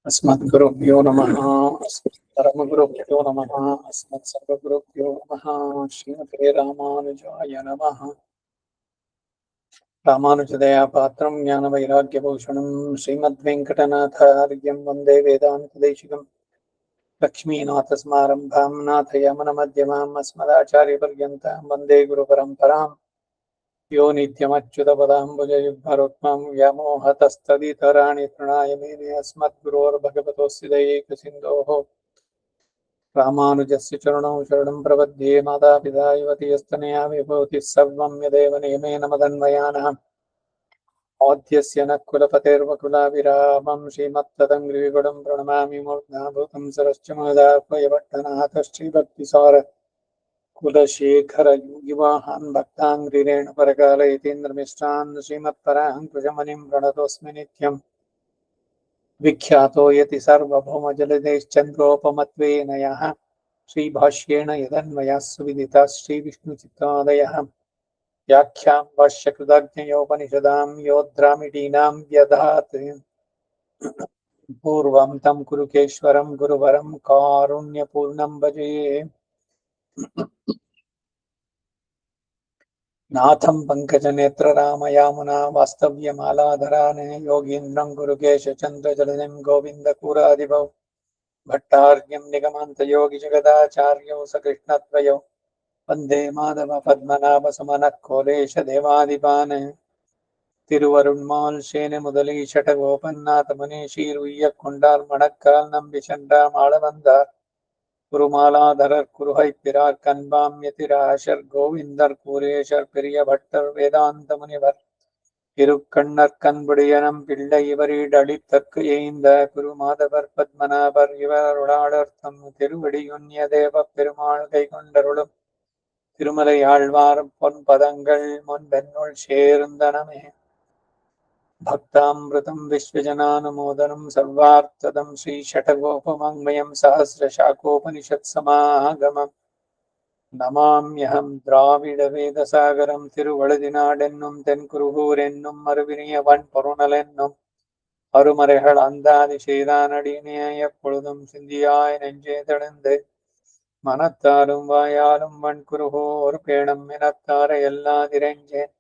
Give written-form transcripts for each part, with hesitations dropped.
अस्मद्गुरुभ्यो नमः। परमगुरुभ्यो नमः। अस्मत्सर्वगुरुभ्यो नमः। श्रीमते रामानुजाय नमः। रामानुजदयापात्रं ज्ञानवैराग्यभूषणं श्रीमद्वेङ्कटनाथार्यं वन्दे वेदान्तदेशिकं लक्ष्मीनाथसमारम्भां नाथयामनमध्यमाम् अस्मदाचार्यपर्यन्तां वन्दे गुरुपरम्पराम्। यो नित्यमच्युतपदाम्बुजयुग्मरुक्मं व्यामोहतस्तदितराणि तृणाय मेने अस्मद्गुरोर्भगवतोऽस्य दयैकसिन्धोः रामानुजस्य चरणौ शरणं प्रपद्ये। मातापिता युवतीयस्तनया विभूतिः सर्वं यदेव नियमेन मदन्वयानः औद्यस्य नः कुलपतेर्वकुलाभिरामं श्रीमत्तदङ्घ्रिविगुणं प्रणमामि मूर्ध्नाभूतं सरश्च महदाह्वयभट्टनाथ श्रीभक्तिसार कुलशेखर युवाहान् भक्ताङ्घ्रिरेण परकालयतीन्द्रमिष्टान् श्रीमत्पराङ्कुशमुनिं प्रणतोऽस्मि नित्यम्। विख्यातो यति सार्वभौमजलदेश्चन्द्रोपमत्वेन यः श्रीभाष्येण यदन्वयाः सुविदिताः श्रीविष्णुचित्तादयः व्याख्यां भाष्यकृताज्ञयोपनिषदां योद्रामिडीनां व्यधात् पूर्वं तं कुरुकेश्वरं गुरुवरं कारुण्यपूर्णं भजे। नाथं पङ्कजनेत्ररामयामुना वास्तव्यमालाधरान् योगीन्द्रं गुरुकेशचन्द्रजलनिं गोविन्दपुरादिभौ भट्टार्यं निगमान्तयोगिजगदाचार्यौ सकृष्णद्वयौ वन्दे माधवपद्मनाभसमनः कोलेशदेवादिपान् तिरुवरुण्माल् शेने षटगोपन्नाथमुनीशीर् उय्यक्कोण्डार् मणक्काल् नम्बिचण्डाम् आळवन्दार् குருமாலாதரர் குருகைப்பிரார் கண்பாம் யதிராசர் கோவிந்தர் கூரேஷர் பெரிய பட்டர் வேதாந்த முனிவர் திருக்கண்ணர் கண்புடையனம் பிள்ளை இவரிடளித்தற்கு எய்ந்த குருமாதவர் பத்மநாபர் இவருளாளர்த்தம் திருவடியுன்ய தேவ பெருமாள் கை கொண்டருளும் திருமலை ஆழ்வார் பொன் பதங்கள் முன்பென்னுள் சேர்ந்தனமே। भक्तामृतं विश्वजनानुमोदनं सर्वार्थदं श्रीषटगोपवाङ्मयं सहस्रशाकोपनिषत्समागमं नमाम्यहं द्राविडवेदसागरं तिरुवळुदिनाडेन्नुं तेन्कुरुगूरेन्नुं मरुविनियवन् பொருணலென்னும் அருமறைகள் அந்தாதி செய்தானடியினை எப்பொழுதும் சிந்தியாய் நெஞ்சே தடந்து மனத்தாலும் வாயாலும் வன்குருகோர் பேணம் எனத்தார எல்லாதிரெஞ்சேன்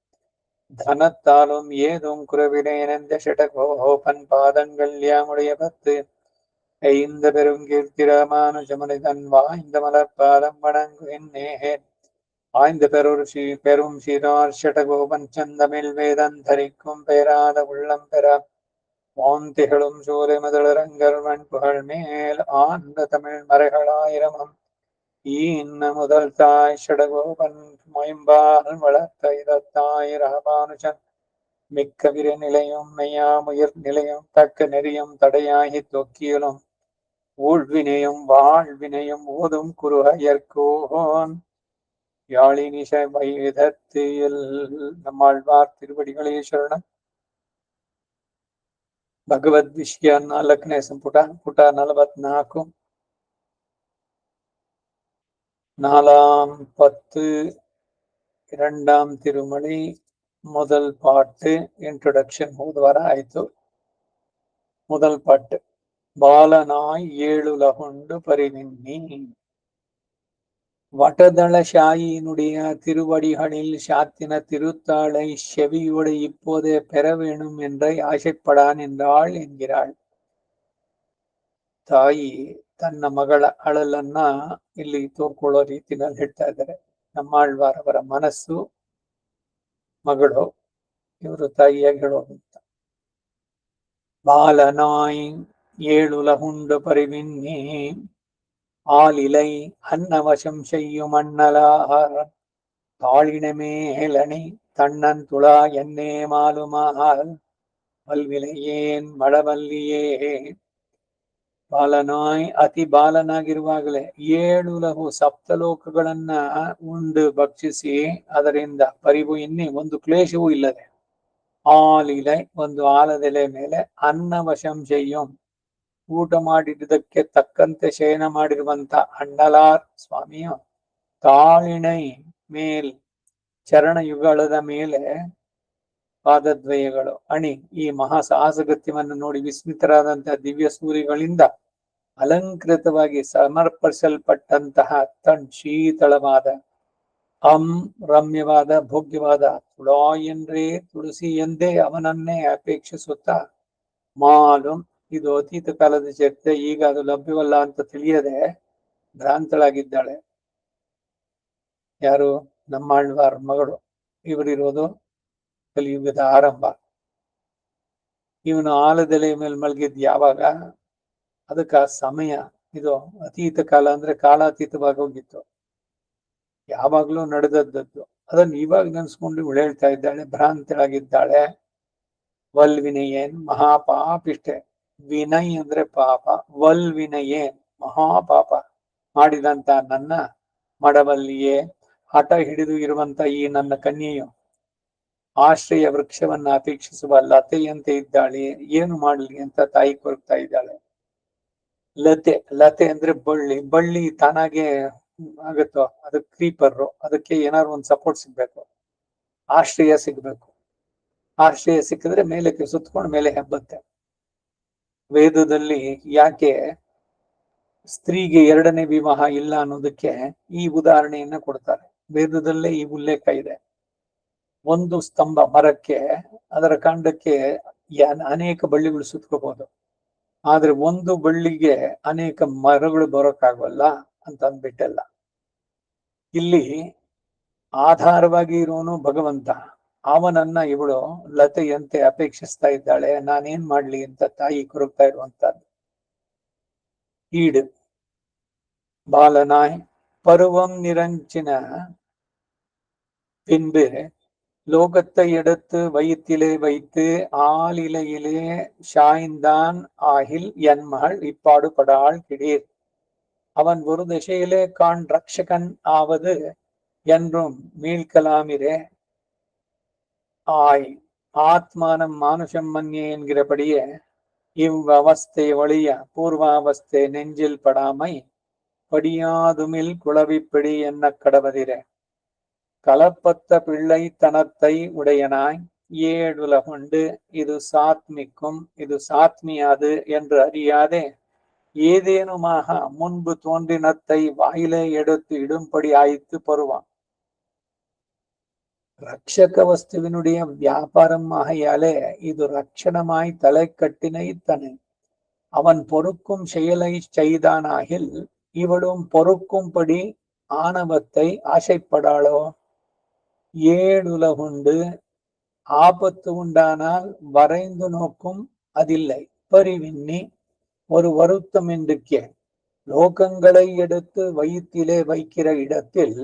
தனத்தாலும் ஏதும் குறவிலேனெந்த ஷடகோபன் பாதங்கள் யாமுடைய பத்து ஐந்த பெருங்கீர்த்தி ராமானுஜமுனிதன் வாய்ந்த மலர்பாதம் வணங்குகின்றேன்। ஆய்ந்த பெரும் சீரார் ஷடகோபன் சந்தமிழ் வேதம் தரிக்கும் பெயராத உள்ளம் பெற வான் திகழும் சூரிய முதலரங்கர் வன்புகழ் மேல் ஆழ்ந்த தமிழ் மறைகளாயிரமம் ஈன்ன முதல் தாய் ஷடகோபன் மொயம்பால் வளர்த்த இதத்தாய் ராமானுஜன் மிக்க விர நிலையும் மெய்யாமுயிர் நிலையும் தக்க நெறியும் தடையாகி தொக்கியலும் ஊழ்வினையும் வாழ்வினையும் ஓதும் குருகயற்கோன் யாழினிச வைதத்தில் நம்மாழ்வார் திருவடிகளே சரணம்। ಭಗವದ್ ವಿಷಯ 4ನೇ ಸಂಪುಟ ಪುಟ 44 4ஆம் 10 2ஆம் ತಿರುಮಳಿ முதல் பாட்டு ಇಂಟ್ರೊಡಕ್ಷನ್ ಹೋದವಾರ ಆಯ್ತು। முதல் பாட்டு ಬಾಲನಾಯ್ ಏಳುಲಹುಂಡು ಪರಿನಿನ್ನಿ வட்டதளசாயினுடைய திருவடிகளில் சாத்தின திருத்தாளை செவியோடு இப்போதே பெற வேணும் என்றே ஆசைப்படான் என்றாள் என்கிறாள் ತಾಯಿ। ತನ್ನ ಮಗಳ ಅಳಲನ್ನ ಇಲ್ಲಿ ತೋರ್ಕೊಳ್ಳೋ ರೀತಿನಲ್ಲಿ ಹೇಳ್ತಾ ಇದ್ದಾರೆ। ನಮ್ಮಾಳ್ವಾರವರ ಮನಸ್ಸು ಮಗಳು, ಇವರು ತಾಯಿಯಾಗಿ ಹೇಳೋದಂತ। ಬಾಲನಾಯ್ ஏழுலகுண்டு பரிவின்னே ஆலிலை அன்னவசம் செய்யும் அண்ணலார் தாளினமேலணி தன்னன் துளா என்னே மாலுமால் வல்விலையேன் ಮಳವಲ್ಲಿಯೇ ಬಾಲನಾಯ್ ಅತಿ ಬಾಲನಾಗಿರುವಾಗಲೇ 7 ಲಹು ಸಪ್ತಲೋಕಗಳನ್ನ ಉಂಡು ಭಕ್ಷಿಸಿ ಅದರಿಂದ ಪರಿವು ಇನ್ನೇ ಒಂದು ಕ್ಲೇಶವೂ ಇಲ್ಲದೆ ಆಲಿಲೆ ಒಂದು ಆಲದೆಲೆ ಮೇಲೆ ಅನ್ನವಶಂ செய்யும் ಊಟ ಮಾಡಿದ್ದಕ್ಕೆ ತಕ್ಕಂತೆ ಶಯನ ಮಾಡಿರುವಂತ ಅಣ್ಣಲಾರ್ ಸ್ವಾಮಿಯು ತಾಳಿಣೈ ಮೇಲ್ ಚರಣಯುಗಳದ ಮೇಲೆ ಪಾದದ್ವಯಗಳು ಅಣಿ ಈ ಮಹಾ ಸಾಹಸಗತ್ಯವನ್ನು ನೋಡಿ ವಿಸ್ಮಿತರಾದಂತಹ ದಿವ್ಯ ಸೂರ್ಯಗಳಿಂದ ಅಲಂಕೃತವಾಗಿ ಸಮರ್ಪಿಸಲ್ಪಟ್ಟಂತಹ ಶೀತಳವಾದ ರಮ್ಯವಾದ ಭೋಗ್ಯವಾದ ತುಳಾ ಎಂದ್ರೆ ತುಳಸಿ ಎಂದೇ ಅವನನ್ನೇ ಅಪೇಕ್ಷಿಸುತ್ತಾ ಮಾಲು ಇದು ಅತೀತ ಕಾಲದ ಚರಿತ್ರೆ, ಈಗ ಅದು ಲಭ್ಯವಲ್ಲ ಅಂತ ತಿಳಿಯದೆ ಭ್ರಾಂತಳಾಗಿದ್ದಾಳೆ. ಯಾರು? ನಮ್ಮಾಳ್ವಾರ್ ಮಗಳು. ಇವರಿರೋದು ಕಲಿಯುಗದ ಆರಂಭ. ಇವನು ಆಲದೆಲೆ ಮೇಲೆ ಮಲಗಿದ್ ಯಾವಾಗ? ಅದಕ್ಕ ಸಮಯ, ಇದು ಅತೀತ ಕಾಲ ಅಂದ್ರೆ ಕಾಲಾತೀತವಾಗಿ ಹೋಗಿತ್ತು, ಯಾವಾಗ್ಲೂ ನಡೆದದ್ದು. ಅದನ್ನು ಇವಾಗ ನೆನ್ಸ್ಕೊಂಡು ಇವಳು ಹೇಳ್ತಾ ಇದ್ದಾಳೆ, ಭ್ರಾಂತಳಾಗಿದ್ದಾಳೆ. ವಲ್ ವಿನಯೇನ್ ಮಹಾಪಾಪಿಷ್ಟೆ. ವಿನಯ್ ಅಂದ್ರೆ ಪಾಪ, ವಲ್ ವಿನಯೇನ್ ಮಹಾಪಾಪ ಮಾಡಿದಂತ ನನ್ನ ಮಡವಲ್ಲಿಯೇ ಹಠ ಹಿಡಿದು ಇರುವಂತ ಈ ನನ್ನ ಕನ್ಯೆಯು ಆಶ್ರಯ ವೃಕ್ಷವನ್ನ ಅಪೇಕ್ಷಿಸುವ ಲತೆಯಂತೆ ಇದ್ದಾಳೆ. ಏನು ಮಾಡ್ಲಿ ಅಂತ ತಾಯಿ ಕೊರಗ್ತಾ ಇದ್ದಾಳೆ. ಲತೆ ಅಂದ್ರೆ ಬಳ್ಳಿ ತಾನಾಗೆ ಆಗುತ್ತೋ, ಅದು ಕ್ರೀಪರ್. ಅದಕ್ಕೆ ಏನಾದ್ರು ಒಂದು ಸಪೋರ್ಟ್ ಸಿಗ್ಬೇಕು, ಆಶ್ರಯ ಸಿಗ್ಬೇಕು. ಆಶ್ರಯ ಸಿಕ್ಕಿದ್ರೆ ಮೇಲಕ್ಕೆ ಸುತ್ಕೊಂಡು ಮೇಲೆ ಹೆಬ್ಬತ್ತೆ. ವೇದದಲ್ಲಿ ಯಾಕೆ ಸ್ತ್ರೀಗೆ ಎರಡನೇ ವಿವಾಹ ಇಲ್ಲ ಅನ್ನೋದಕ್ಕೆ ಈ ಉದಾಹರಣೆಯನ್ನ ಕೊಡ್ತಾರೆ. ವೇದದಲ್ಲೇ ಈ ಉಲ್ಲೇಖ ಇದೆ. ಒಂದು ಸ್ತಂಭ ಮರಕ್ಕೆ, ಅದರ ಕಾಂಡಕ್ಕೆ ಅನೇಕ ಬಳ್ಳಿಗಳು ಸುತ್ಕೋಬಹುದು, ಆದ್ರೆ ಒಂದು ಬಳ್ಳಿಗೆ ಅನೇಕ ಮರಗಳು ಬರೋಕ್ಕಾಗಲ್ಲ ಅಂತ ಅಂದ್ಬಿಟ್ಟಲ್ಲ. ಇಲ್ಲಿ ಆಧಾರವಾಗಿ ಇರೋನು ಭಗವಂತ, ಅವನನ್ನ ಇವಳು ಲತೆಯಂತೆ ಅಪೇಕ್ಷಿಸ್ತಾ ಇದ್ದಾಳೆ. ನಾನೇನ್ ಮಾಡ್ಲಿ ಅಂತ ತಾಯಿ ಕೊರಗ್ತಾ ಇರುವಂತದ್ದು. ஈடு பாலனாய் பருவம் நிரஞ்சின பின்பு லோகத்தை எடுத்து வயிற்றிலே வைத்து ஆளிலையிலே ஷாய்ந்தான் ஆகில் என் மகள் இப்பாடுபடாள் கிடீர். அவன் ஒரு திசையிலே காண் ரக்ஷகன் ஆவது என்றும் மீள்கலாமிரே. ஆய் ஆத்மானம் மானுஷம் மன்யே என்கிறபடியே இவ்வவஸ்தை ஒழிய பூர்வாவஸ்தை நெஞ்சில் படாமை படியாதுமில் குளவிப்பிடி என்ன கடவதிரே. கலப்பத்த பிள்ளை தனத்தை உடையனாய் ஏழுலகுண்டு இது சாத்மிக்கும் இது சாத்மியாது என்று அறியாதே ஏதேனுமாக முன்பு தோன்றினத்தை வாயிலே எடுத்து இடும்படி ஆய்த்து பருவான். ரட்சக வஸ்துவினுடைய வியாபாரம் ஆகையாலே இது ரட்சணமாய் தலை கட்டினை தனே. அவன் பொறுக்கும் செயலை செய்தானாகில் இவளும் பொறுக்கும்படி ஆணவத்தை ஆசைப்படாளோ. ஏழுலகுண்டு ஆபத்து உண்டானால் வரைந்து நோக்கும் அதில்லை பரிவின்னி ஒரு வருத்தம் என்றுக்கே. லோகங்களை எடுத்து வயிற்றிலே வைக்கிற இடத்தில்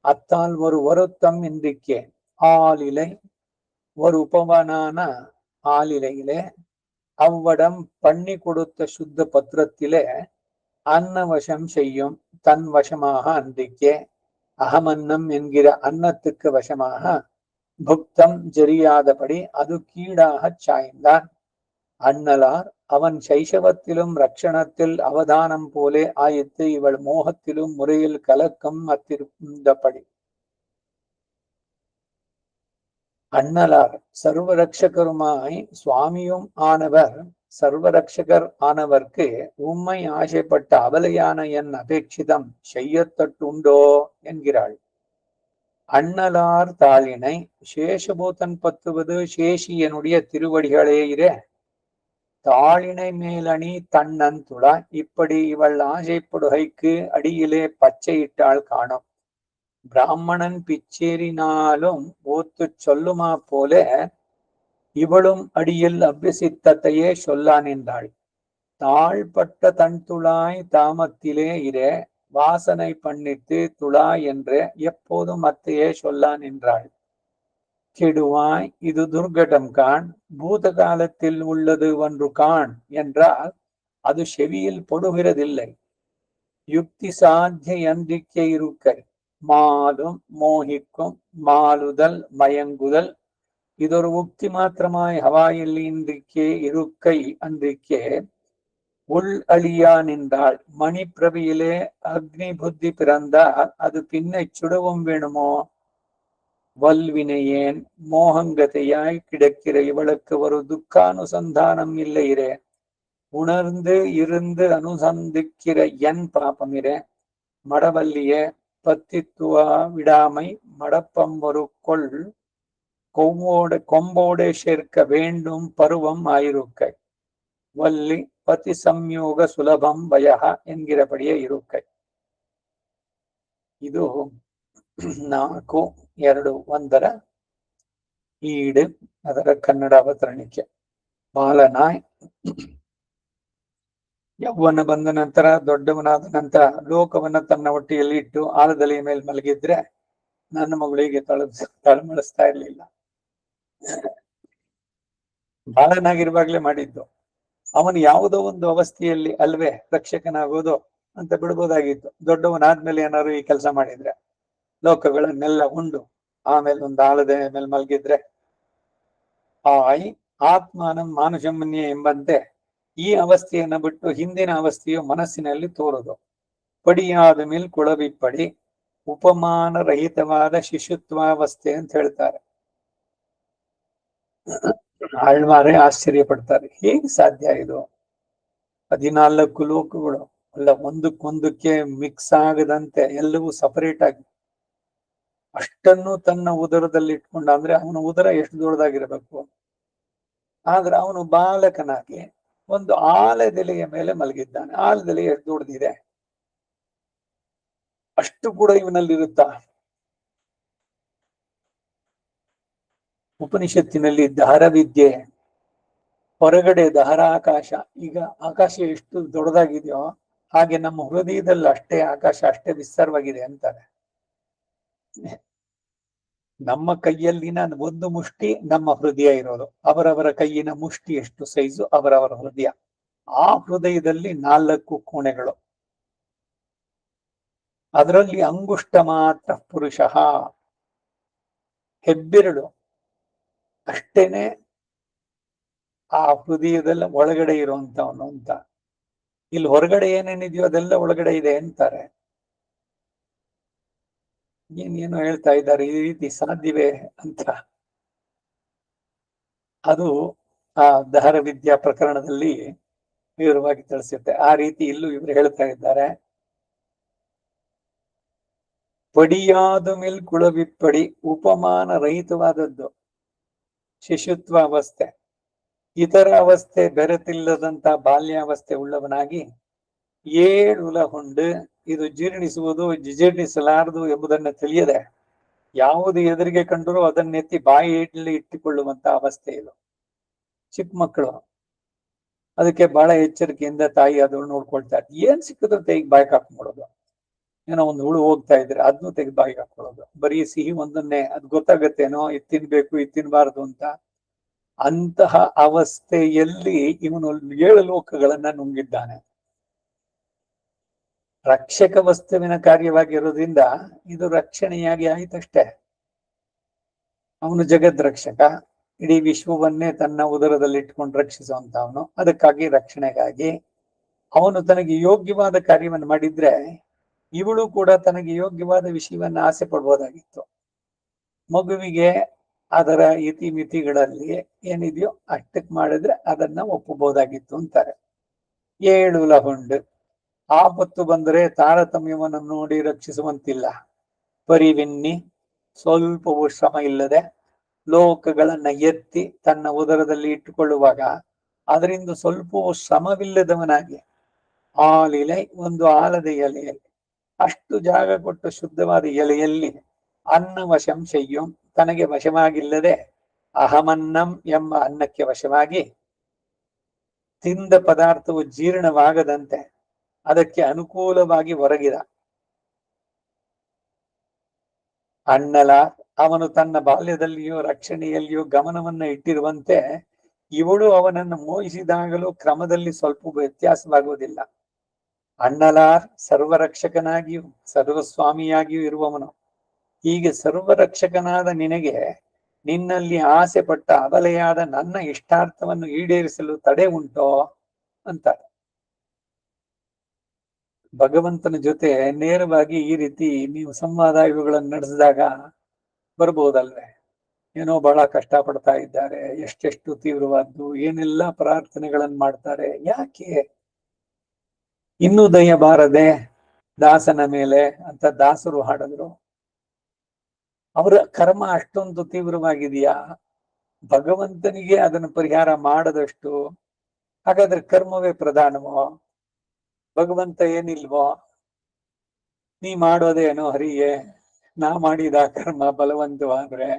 அத்தால் ஒரு வருத்தம் என்றிக்கே. ஆளிலை ஒரு உபவனான ஆளிலையிலே அவ்வடம் பண்ணி கொடுத்த சுத்த பத்திரத்திலே அன்னவசம் செய்யும் தன் வசமாக அன்றிக்கே. அகமன்னம் என்கிற அன்னத்துக்கு வசமாக புக்தம் ஜெரியாதபடி அது கீழாக சாய்ந்தான். அண்ணலார் அவன் சைசவத்திலும் ரட்சணத்தில் அவதானம் போலே ஆயித்து இவள் மோகத்திலும் முறையில் கலக்கம் அத்திருந்தபடி. அண்ணலார் சர்வரட்சகருமாய் சுவாமியும் ஆனவர், சர்வரட்சகர் ஆனவர்க்கு உம்மை ஆசைப்பட்ட அவலையான என் அபேட்சிதம் செய்யத்தட்டுண்டோ என்கிறாள். அண்ணலார் தாளினை சேஷபூதன் பத்துவது சேஷியனுடைய திருவடிகளே இரே. தாளினை மேலணி தன்னன் துளா இப்படி இவள் ஆசைப்படுகைக்கு அடியிலே பச்சையிட்டாள் காணும். பிராமணன் பிச்சேரினாலும் ஓத்து சொல்லுமா போல இவளும் அடியில் அபியசித்தத்தையே சொல்லா நின்றாள். தாழ்பட்ட தன் துளாய் தாமத்திலே இரே வாசனை பண்ணித்து துளா என்று எப்போதும் அத்தையே சொல்லா நின்றாள். கெடுவாய் இது துர்கடம் காண், பூத காலத்தில் உள்ளது ஒன்று காண் என்றால் அது செவியில் படுகிறதில்லை. யுக்தி சாத்திய அன்றிக்கை இருக்கை மாலும் மோகிக்கும் மாலுதல் மயங்குதல் இதொரு உக்தி மாத்திரமாய் ஹவாயில் இன்றிக்கே இருக்கை அன்றிக்கே உள் அழியா நின்றாள். மணி பிரபியிலே அக்னி புத்தி பிறந்தால் அது பின்னை சுடவும் வேணுமோ? வல்வினையேன் மோகங்கதையாய் கிடக்கிற இவளுக்கு ஒரு துக்கானுசந்தானம் இல்லையிரே உணர்ந்து இருந்து அனுசந்திக்கிற என் பாப்பமிரே மடவல்லிய பத்தித்துவ விடாமை மடப்பம்பொரு கொள் கொம்போடு சேர்க்க வேண்டும் பருவம் ஆயிருக்கை வள்ளி பதி ಸಂಯೋಗ சுலபம் வயக என்கிறபடியே இருக்கை. ಇದು 4.2.1 ಈಡು ಅದರ ಕನ್ನಡ ಅವತರಣಿಕೆ. ಬಾಲನಾಯ್ ಯೌವನ ಬಂದ ನಂತರ ದೊಡ್ಡವನಾದ ನಂತರ ಲೋಕವನ್ನ ತನ್ನ ಹೊಟ್ಟೆಯಲ್ಲಿ ಇಟ್ಟು ಆಲದಲಿಯ ಮೇಲೆ ಮಲಗಿದ್ರೆ ನನ್ನ ಮಗಳಿಗೆ ತಳಮಳಿಸ್ತಾ ಇರ್ಲಿಲ್ಲ. ಬಾಲನಾಗಿರುವಾಗ್ಲೇ ಮಾಡಿದ್ದು. ಅವನು ಯಾವುದೋ ಒಂದು ಅವಸ್ಥೆಯಲ್ಲಿ ಅಲ್ವೇ ರಕ್ಷಕನಾಗೋದು ಅಂತ ಬಿಡ್ಬೋದಾಗಿತ್ತು. ದೊಡ್ಡವನಾದ್ಮೇಲೆ ಏನಾದ್ರು ಈ ಕೆಲಸ ಮಾಡಿದ್ರೆ ಲೋಕಗಳನ್ನೆಲ್ಲ ಉಂಡು ಆಮೇಲೆ ಒಂದು ಆಲದ ಮೇಲೆ ಮಲಗಿದ್ರೆ ಆತ್ಮಾನಂ ಮಾನುಷಮನ್ಯ ಎಂಬಂತೆ ಈ ಅವಸ್ಥೆಯನ್ನ ಬಿಟ್ಟು ಹಿಂದಿನ ಅವಸ್ಥೆಯು ಮನಸ್ಸಿನಲ್ಲಿ ತೋರುದು. ಪಡಿಯಾದ ಮೇಲ್ ಕುಳವಿಪ್ಪಡಿ ಉಪಮಾನ ರಹಿತವಾದ ಶಿಶುತ್ವಾವಸ್ಥೆ ಅಂತ ಹೇಳ್ತಾರೆ. ಆಳ್ವಾರೇ ಆಶ್ಚರ್ಯ ಪಡ್ತಾರೆ, ಹೇಗೆ ಸಾಧ್ಯ ಇದು? 14 ಲೋಕಗಳು ಅಲ್ಲ ಒಂದಕ್ಕೊಂದಕ್ಕೆ ಮಿಕ್ಸ್ ಆಗದಂತೆ ಎಲ್ಲವೂ ಸಪರೇಟ್ ಆಗಿ ಅಷ್ಟನ್ನು ತನ್ನ ಉದರದಲ್ಲಿ ಇಟ್ಕೊಂಡ. ಅಂದ್ರೆ ಅವನ ಉದರ ಎಷ್ಟು ದೊಡ್ಡದಾಗಿರ್ಬೇಕು. ಆದ್ರೆ ಅವನು ಬಾಲಕನಾಗಿ ಒಂದು ಆಲದೆಲೆಯ ಮೇಲೆ ಮಲಗಿದ್ದಾನೆ. ಆಲದೆಲೆ ಎಷ್ಟು ದೊಡ್ಡದಿದೆ ಅಷ್ಟು ಕೂಡ ಇವನಲ್ಲಿರುತ್ತಾ. ಉಪನಿಷತ್ತಿನಲ್ಲಿ ದಹರವಿದ್ಯೆ, ಹೊರಗಡೆ ದಹರ ಆಕಾಶ. ಈಗ ಆಕಾಶ ಎಷ್ಟು ದೊಡ್ಡದಾಗಿದೆಯೋ ಹಾಗೆ ನಮ್ಮ ಹೃದಯದಲ್ಲಿ ಅಷ್ಟೇ ಆಕಾಶ ಅಷ್ಟೇ ವಿಸ್ತಾರವಾಗಿದೆ ಅಂತಾರೆ. ನಮ್ಮ ಕೈಯಲ್ಲಿನ ಒಂದು ಮುಷ್ಟಿ ನಮ್ಮ ಹೃದಯ ಇರೋದು, ಅವರವರ ಕೈಯಿನ ಮುಷ್ಟಿ ಎಷ್ಟು ಸೈಜು ಅವರವರ ಹೃದಯ. ಆ ಹೃದಯದಲ್ಲಿ 4 ಕೋಣೆಗಳು. ಅದರಲ್ಲಿ ಅಂಗುಷ್ಟ ಮಾತ್ರ ಪುರುಷ, ಹೆಬ್ಬೆರಳು ಅಷ್ಟೇನೆ ಆ ಹೃದಯದಲ್ಲ ಒಳಗಡೆ ಇರುವಂತವನು ಅಂತ. ಇಲ್ಲಿ ಹೊರಗಡೆ ಏನೇನಿದೆಯೋ ಅದೆಲ್ಲ ಒಳಗಡೆ ಇದೆ ಅಂತಾರೆ. ಏನೇನೋ ಹೇಳ್ತಾ ಇದ್ದಾರೆ, ಈ ರೀತಿ ಸಾಧ್ಯವೇ ಅಂತ. ಅದು ಆ ದಹರ ವಿದ್ಯಾ ಪ್ರಕರಣದಲ್ಲಿ ವಿವರವಾಗಿ ತಿಳಿಸುತ್ತೆ. ಆ ರೀತಿ ಇಲ್ಲೂ ಇವರು ಹೇಳ್ತಾ ಇದ್ದಾರೆ. ಪಡಿಯಾದ ಮೇಲ್ ಕುಳವಿಪ್ಪಡಿ ಉಪಮಾನ ರಹಿತವಾದದ್ದು ಶಿಶುತ್ವ ಅವಸ್ಥೆ. ಇತರ ಅವಸ್ಥೆ ಬೆರೆತಿಲ್ಲದಂತ ಬಾಲ್ಯಾವಸ್ಥೆ ಉಳ್ಳವನಾಗಿ ಏಳುಲಹುಂಡು, ಇದು ಜೀರ್ಣಿಸುವುದು ಜೀರ್ಣಿಸಲಾರದು ಎಂಬುದನ್ನು ತಿಳಿಯದೆ ಯಾವುದು ಎದುರಿಗೆ ಕಂಡರೂ ಅದನ್ನೆತ್ತಿ ಬಾಯಿಯಲ್ಲಿ ಇಟ್ಟುಕೊಳ್ಳುವಂತ ಅವಸ್ಥೆ ಇದು. ಚಿಕ್ಕ ಮಕ್ಕಳು ಅದಕ್ಕೆ ಬಹಳ ಎಚ್ಚರಿಕೆಯಿಂದ ತಾಯಿ ಅದನ್ನು ನೋಡ್ಕೊಳ್ತಾರೆ. ಏನ್ ಸಿಕ್ಕಿದ್ರು ತೆಗೆದು ಬಾಯಿಗೆ ಹಾಕೊಂಡ್ಬಿಡೋದು. ಏನೋ ಒಂದು ಹುಳು ಹೋಗ್ತಾ ಇದ್ರೆ ಅದನ್ನು ತೆಗೆದು ಬಾಯಿಗೆ ಹಾಕೊಳ್ಳೋದು. ಬರೀ ಸಿಹಿ ಒಂದನ್ನೇ ಅದು ಗೊತ್ತಾಗತ್ತೇನೋ ಇದು ತಿನ್ಬೇಕು ಇದು ತಿನ್ಬಾರ್ದು ಅಂತ. ಅಂತಹ ಅವಸ್ಥೆಯಲ್ಲಿ ಇವನು 7 ಲೋಕಗಳನ್ನ ನುಂಗಿದ್ದಾನೆ. ರಕ್ಷಕ ವಸ್ತುವಿನ ಕಾರ್ಯವಾಗಿರೋದ್ರಿಂದ ಇದು ರಕ್ಷಣೆಯಾಗಿ ಆಯ್ತಷ್ಟೇ. ಅವನು ಜಗದ್ ರಕ್ಷಕ, ಇಡೀ ವಿಶ್ವವನ್ನೇ ತನ್ನ ಉದರದಲ್ಲಿ ಇಟ್ಕೊಂಡು ರಕ್ಷಿಸುವಂತವನು. ಅದಕ್ಕಾಗಿ ರಕ್ಷಣೆಗಾಗಿ ಅವನು ತನಗೆ ಯೋಗ್ಯವಾದ ಕಾರ್ಯವನ್ನು ಮಾಡಿದ್ರೆ ಇವಳು ಕೂಡ ತನಗೆ ಯೋಗ್ಯವಾದ ವಿಷಯವನ್ನ ಆಸೆ ಪಡ್ಬೋದಾಗಿತ್ತು. ಮಗುವಿಗೆ ಅದರ ಇತಿಮಿತಿಗಳಲ್ಲಿ ಏನಿದೆಯೋ ಅಷ್ಟಕ್ಕೆ ಮಾಡಿದ್ರೆ ಅದನ್ನ ಒಪ್ಪಬಹುದಾಗಿತ್ತು ಅಂತಾರೆ. 7 ಲಹುಂಡು, ಆಪತ್ತು ಬಂದರೆ ತಾರತಮ್ಯವನ್ನು ನೋಡಿ ರಕ್ಷಿಸುವಂತಿಲ್ಲ. ಪರಿವಿನ್ನಿ, ಸ್ವಲ್ಪವೂ ಶ್ರಮ ಇಲ್ಲದೆ ಲೋಕಗಳನ್ನ ಎತ್ತಿ ತನ್ನ ಉದರದಲ್ಲಿ ಇಟ್ಟುಕೊಳ್ಳುವಾಗ ಅದರಿಂದ ಸ್ವಲ್ಪವೂ ಶ್ರಮವಿಲ್ಲದವನಾಗಿ ಆಲಿಲೆ ಒಂದು ಆಲದ ಎಲೆಯಲ್ಲಿ ಅಷ್ಟು ಜಾಗ ಕೊಟ್ಟು ಶುದ್ಧವಾದ ಎಲೆಯಲ್ಲಿ ಅನ್ನವಶಂ ಶಯ್ಯಂ, ತನಗೆ ವಶವಾಗಿಲ್ಲದೆ ಅಹಮನ್ನಂ ಎಂಬ ಅನ್ನಕ್ಕೆ ವಶವಾಗಿ ತಿಂದ ಪದಾರ್ಥವು ಜೀರ್ಣವಾಗದಂತೆ ಅದಕ್ಕೆ ಅನುಕೂಲವಾಗಿ ಹೊರಗಿದ ಅಣ್ಣಲ. ಅವನು ತನ್ನ ಬಾಲ್ಯದಲ್ಲಿಯೂ ರಕ್ಷಣೆಯಲ್ಲಿಯೂ ಗಮನವನ್ನ ಇಟ್ಟಿರುವಂತೆ ಇವಳು ಅವನನ್ನು ಮೋಹಿಸಿದಾಗಲೂ ಕ್ರಮದಲ್ಲಿ ಸ್ವಲ್ಪ ವ್ಯತ್ಯಾಸವಾಗುವುದಿಲ್ಲ. ಅಣ್ಣಲಾರ್ ಸರ್ವರಕ್ಷಕನಾಗಿಯೂ ಸರ್ವಸ್ವಾಮಿಯಾಗಿಯೂ ಇರುವವನು. ಹೀಗೆ ಸರ್ವರಕ್ಷಕನಾದ ನಿನಗೆ ನಿನ್ನಲ್ಲಿ ಆಸೆ ಪಟ್ಟ ಅಬಲೆಯಾದ ನನ್ನ ಇಷ್ಟಾರ್ಥವನ್ನು ಈಡೇರಿಸಲು ತಡೆ ಉಂಟೋ ಅಂತ. ಭಗವಂತನ ಜೊತೆ ನೇರವಾಗಿ ಈ ರೀತಿ ನೀವು ಸಂವಾದ ಇವುಗಳನ್ನು ನಡೆಸಿದಾಗ ಬರ್ಬೋದಲ್ವೇ? ಏನೋ ಬಹಳ ಕಷ್ಟ ಪಡ್ತಾ ಇದ್ದಾರೆ, ಎಷ್ಟೆಷ್ಟು ತೀವ್ರವಾದ್ದು, ಏನೆಲ್ಲ ಪ್ರಾರ್ಥನೆಗಳನ್ನ ಮಾಡ್ತಾರೆ, ಯಾಕೆ? ಇನ್ನೂ ದಯ ಬಾರದೆ ದಾಸನ ಮೇಲೆ ಅಂತ ದಾಸರು ಹಾಡಿದ್ರು. ಅವರ ಕರ್ಮ ಅಷ್ಟೊಂದು ತೀವ್ರವಾಗಿದೆಯಾ? ಭಗವಂತನಿಗೆ ಅದನ್ನು ಪರಿಹಾರ ಮಾಡದಷ್ಟು ಹಾಗಾದ್ರೆ ಕರ್ಮವೇ ಪ್ರಧಾನವೋ? ಭಗವಂತ ಏನಿಲ್ವೋ? ನೀ ಮಾಡೋದೇನೋ ಹರಿಯೇ, ನಾ ಮಾಡಿದ ಕರ್ಮ ಬಲವಂತವಾದ್ರೆ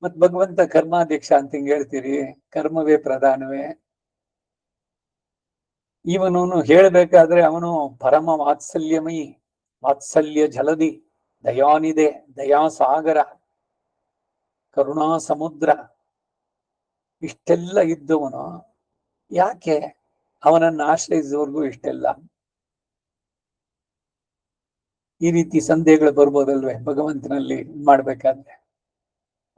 ಮತ್ ಭಗವಂತ ಕರ್ಮಾಧ್ಯಕ್ಷ ಅಂತ ಹಿಂಗ್ ಹೇಳ್ತೀರಿ? ಕರ್ಮವೇ ಪ್ರಧಾನವೇ? ಇವನು ಹೇಳ್ಬೇಕಾದ್ರೆ ಅವನು ಪರಮ ವಾತ್ಸಲ್ಯಮಯಿ, ವಾತ್ಸಲ್ಯ ಜಲದಿ, ದಯಾನಿದೆ, ದಯಾಸಾಗರ, ಕರುಣಾ ಸಮುದ್ರ, ಇಷ್ಟೆಲ್ಲ ಇದ್ದವನು ಯಾಕೆ ಅವನನ್ನು ಆಶ್ರಯಿಸುವವರೆಗೂ ಇಷ್ಟೆಲ್ಲ? ಈ ರೀತಿ ಸಂದೇಹಗಳು ಬರ್ಬೋದಲ್ವೇ ಭಗವಂತನಲ್ಲಿ ಮಾಡ್ಬೇಕಾದ್ರೆ?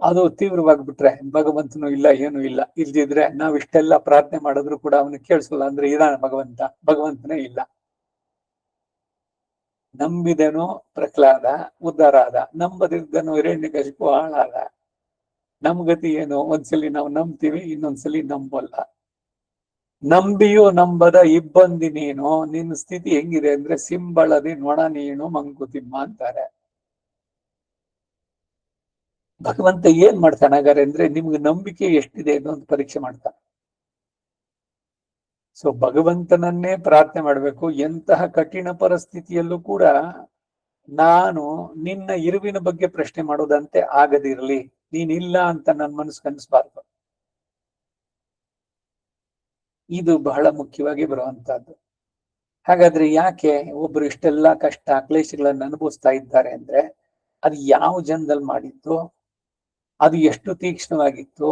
ಅದು ತೀವ್ರವಾಗ್ಬಿಟ್ರೆ ಭಗವಂತನು ಇಲ್ಲ, ಏನು ಇಲ್ಲ. ಇಲ್ದಿದ್ರೆ ನಾವ್ ಇಷ್ಟೆಲ್ಲ ಪ್ರಾರ್ಥನೆ ಮಾಡಿದ್ರು ಕೂಡ ಅವನು ಕೇಳಿಸಲ್ಲ ಅಂದ್ರೆ ಇದಾನ ಭಗವಂತ? ಭಗವಂತನೇ ಇಲ್ಲ. ನಂಬಿದನು ಪ್ರಹ್ಲಾದ ಉದ್ಧಾರ ಆದ, ನಂಬದಿದ್ದನು ಹಿರಣ್ಯಕಶಿಪು ಹಾಳಾದ. ನಮ್ ಗತಿ ಏನು? ಒಂದ್ಸಲಿ ನಾವು ನಂಬ್ತೀವಿ, ಇನ್ನೊಂದ್ಸಲಿ ನಂಬಲ್ಲ. ನಂಬಿಯೂ ನಂಬದ ಇಬ್ಬಂದಿ ನೀನು, ನಿನ್ನ ಸ್ಥಿತಿ ಹೆಂಗಿದೆ ಅಂದ್ರೆ ಸಿಂಬಳದಿ ನೊಣ ನೀನು ಮಂಕುತಿಮ್ಮ ಅಂತಾರೆ. ಭಗವಂತ ಏನ್ ಮಾಡ್ತಾನೆ ಹಾಗಾದ್ರೆ ಅಂದ್ರೆ ನಿಮ್ಗೆ ನಂಬಿಕೆ ಎಷ್ಟಿದೆ ಅನ್ನೋದು ಪರೀಕ್ಷೆ ಮಾಡ್ತಾನೆ. ಸೊ ಭಗವಂತನನ್ನೇ ಪ್ರಾರ್ಥನೆ ಮಾಡ್ಬೇಕು. ಎಂತಹ ಕಠಿಣ ಪರಿಸ್ಥಿತಿಯಲ್ಲೂ ಕೂಡ ನಾನು ನಿನ್ನ ಇರುವಿನ ಬಗ್ಗೆ ಪ್ರಶ್ನೆ ಮಾಡೋದಂತೆ ಆಗದಿರ್ಲಿ, ನೀನಿಲ್ಲ ಅಂತ ನನ್ನ ಮನಸ್ಸು ಕನ್ಸ್ಬಾರ್ದು. ಇದು ಬಹಳ ಮುಖ್ಯವಾಗಿ ಬರುವಂತಹದ್ದು. ಹಾಗಾದ್ರೆ ಯಾಕೆ ಒಬ್ರು ಇಷ್ಟೆಲ್ಲಾ ಕಷ್ಟ ಕ್ಲೇಶಗಳನ್ನ ಅನುಭವಿಸ್ತಾ ಇದ್ದಾರೆ ಅಂದ್ರೆ ಅದು ಯಾವ ಜನ್ಮದಲ್ಲಿ ಮಾಡಿತ್ತು, ಅದು ಎಷ್ಟು ತೀಕ್ಷ್ಣವಾಗಿತ್ತು,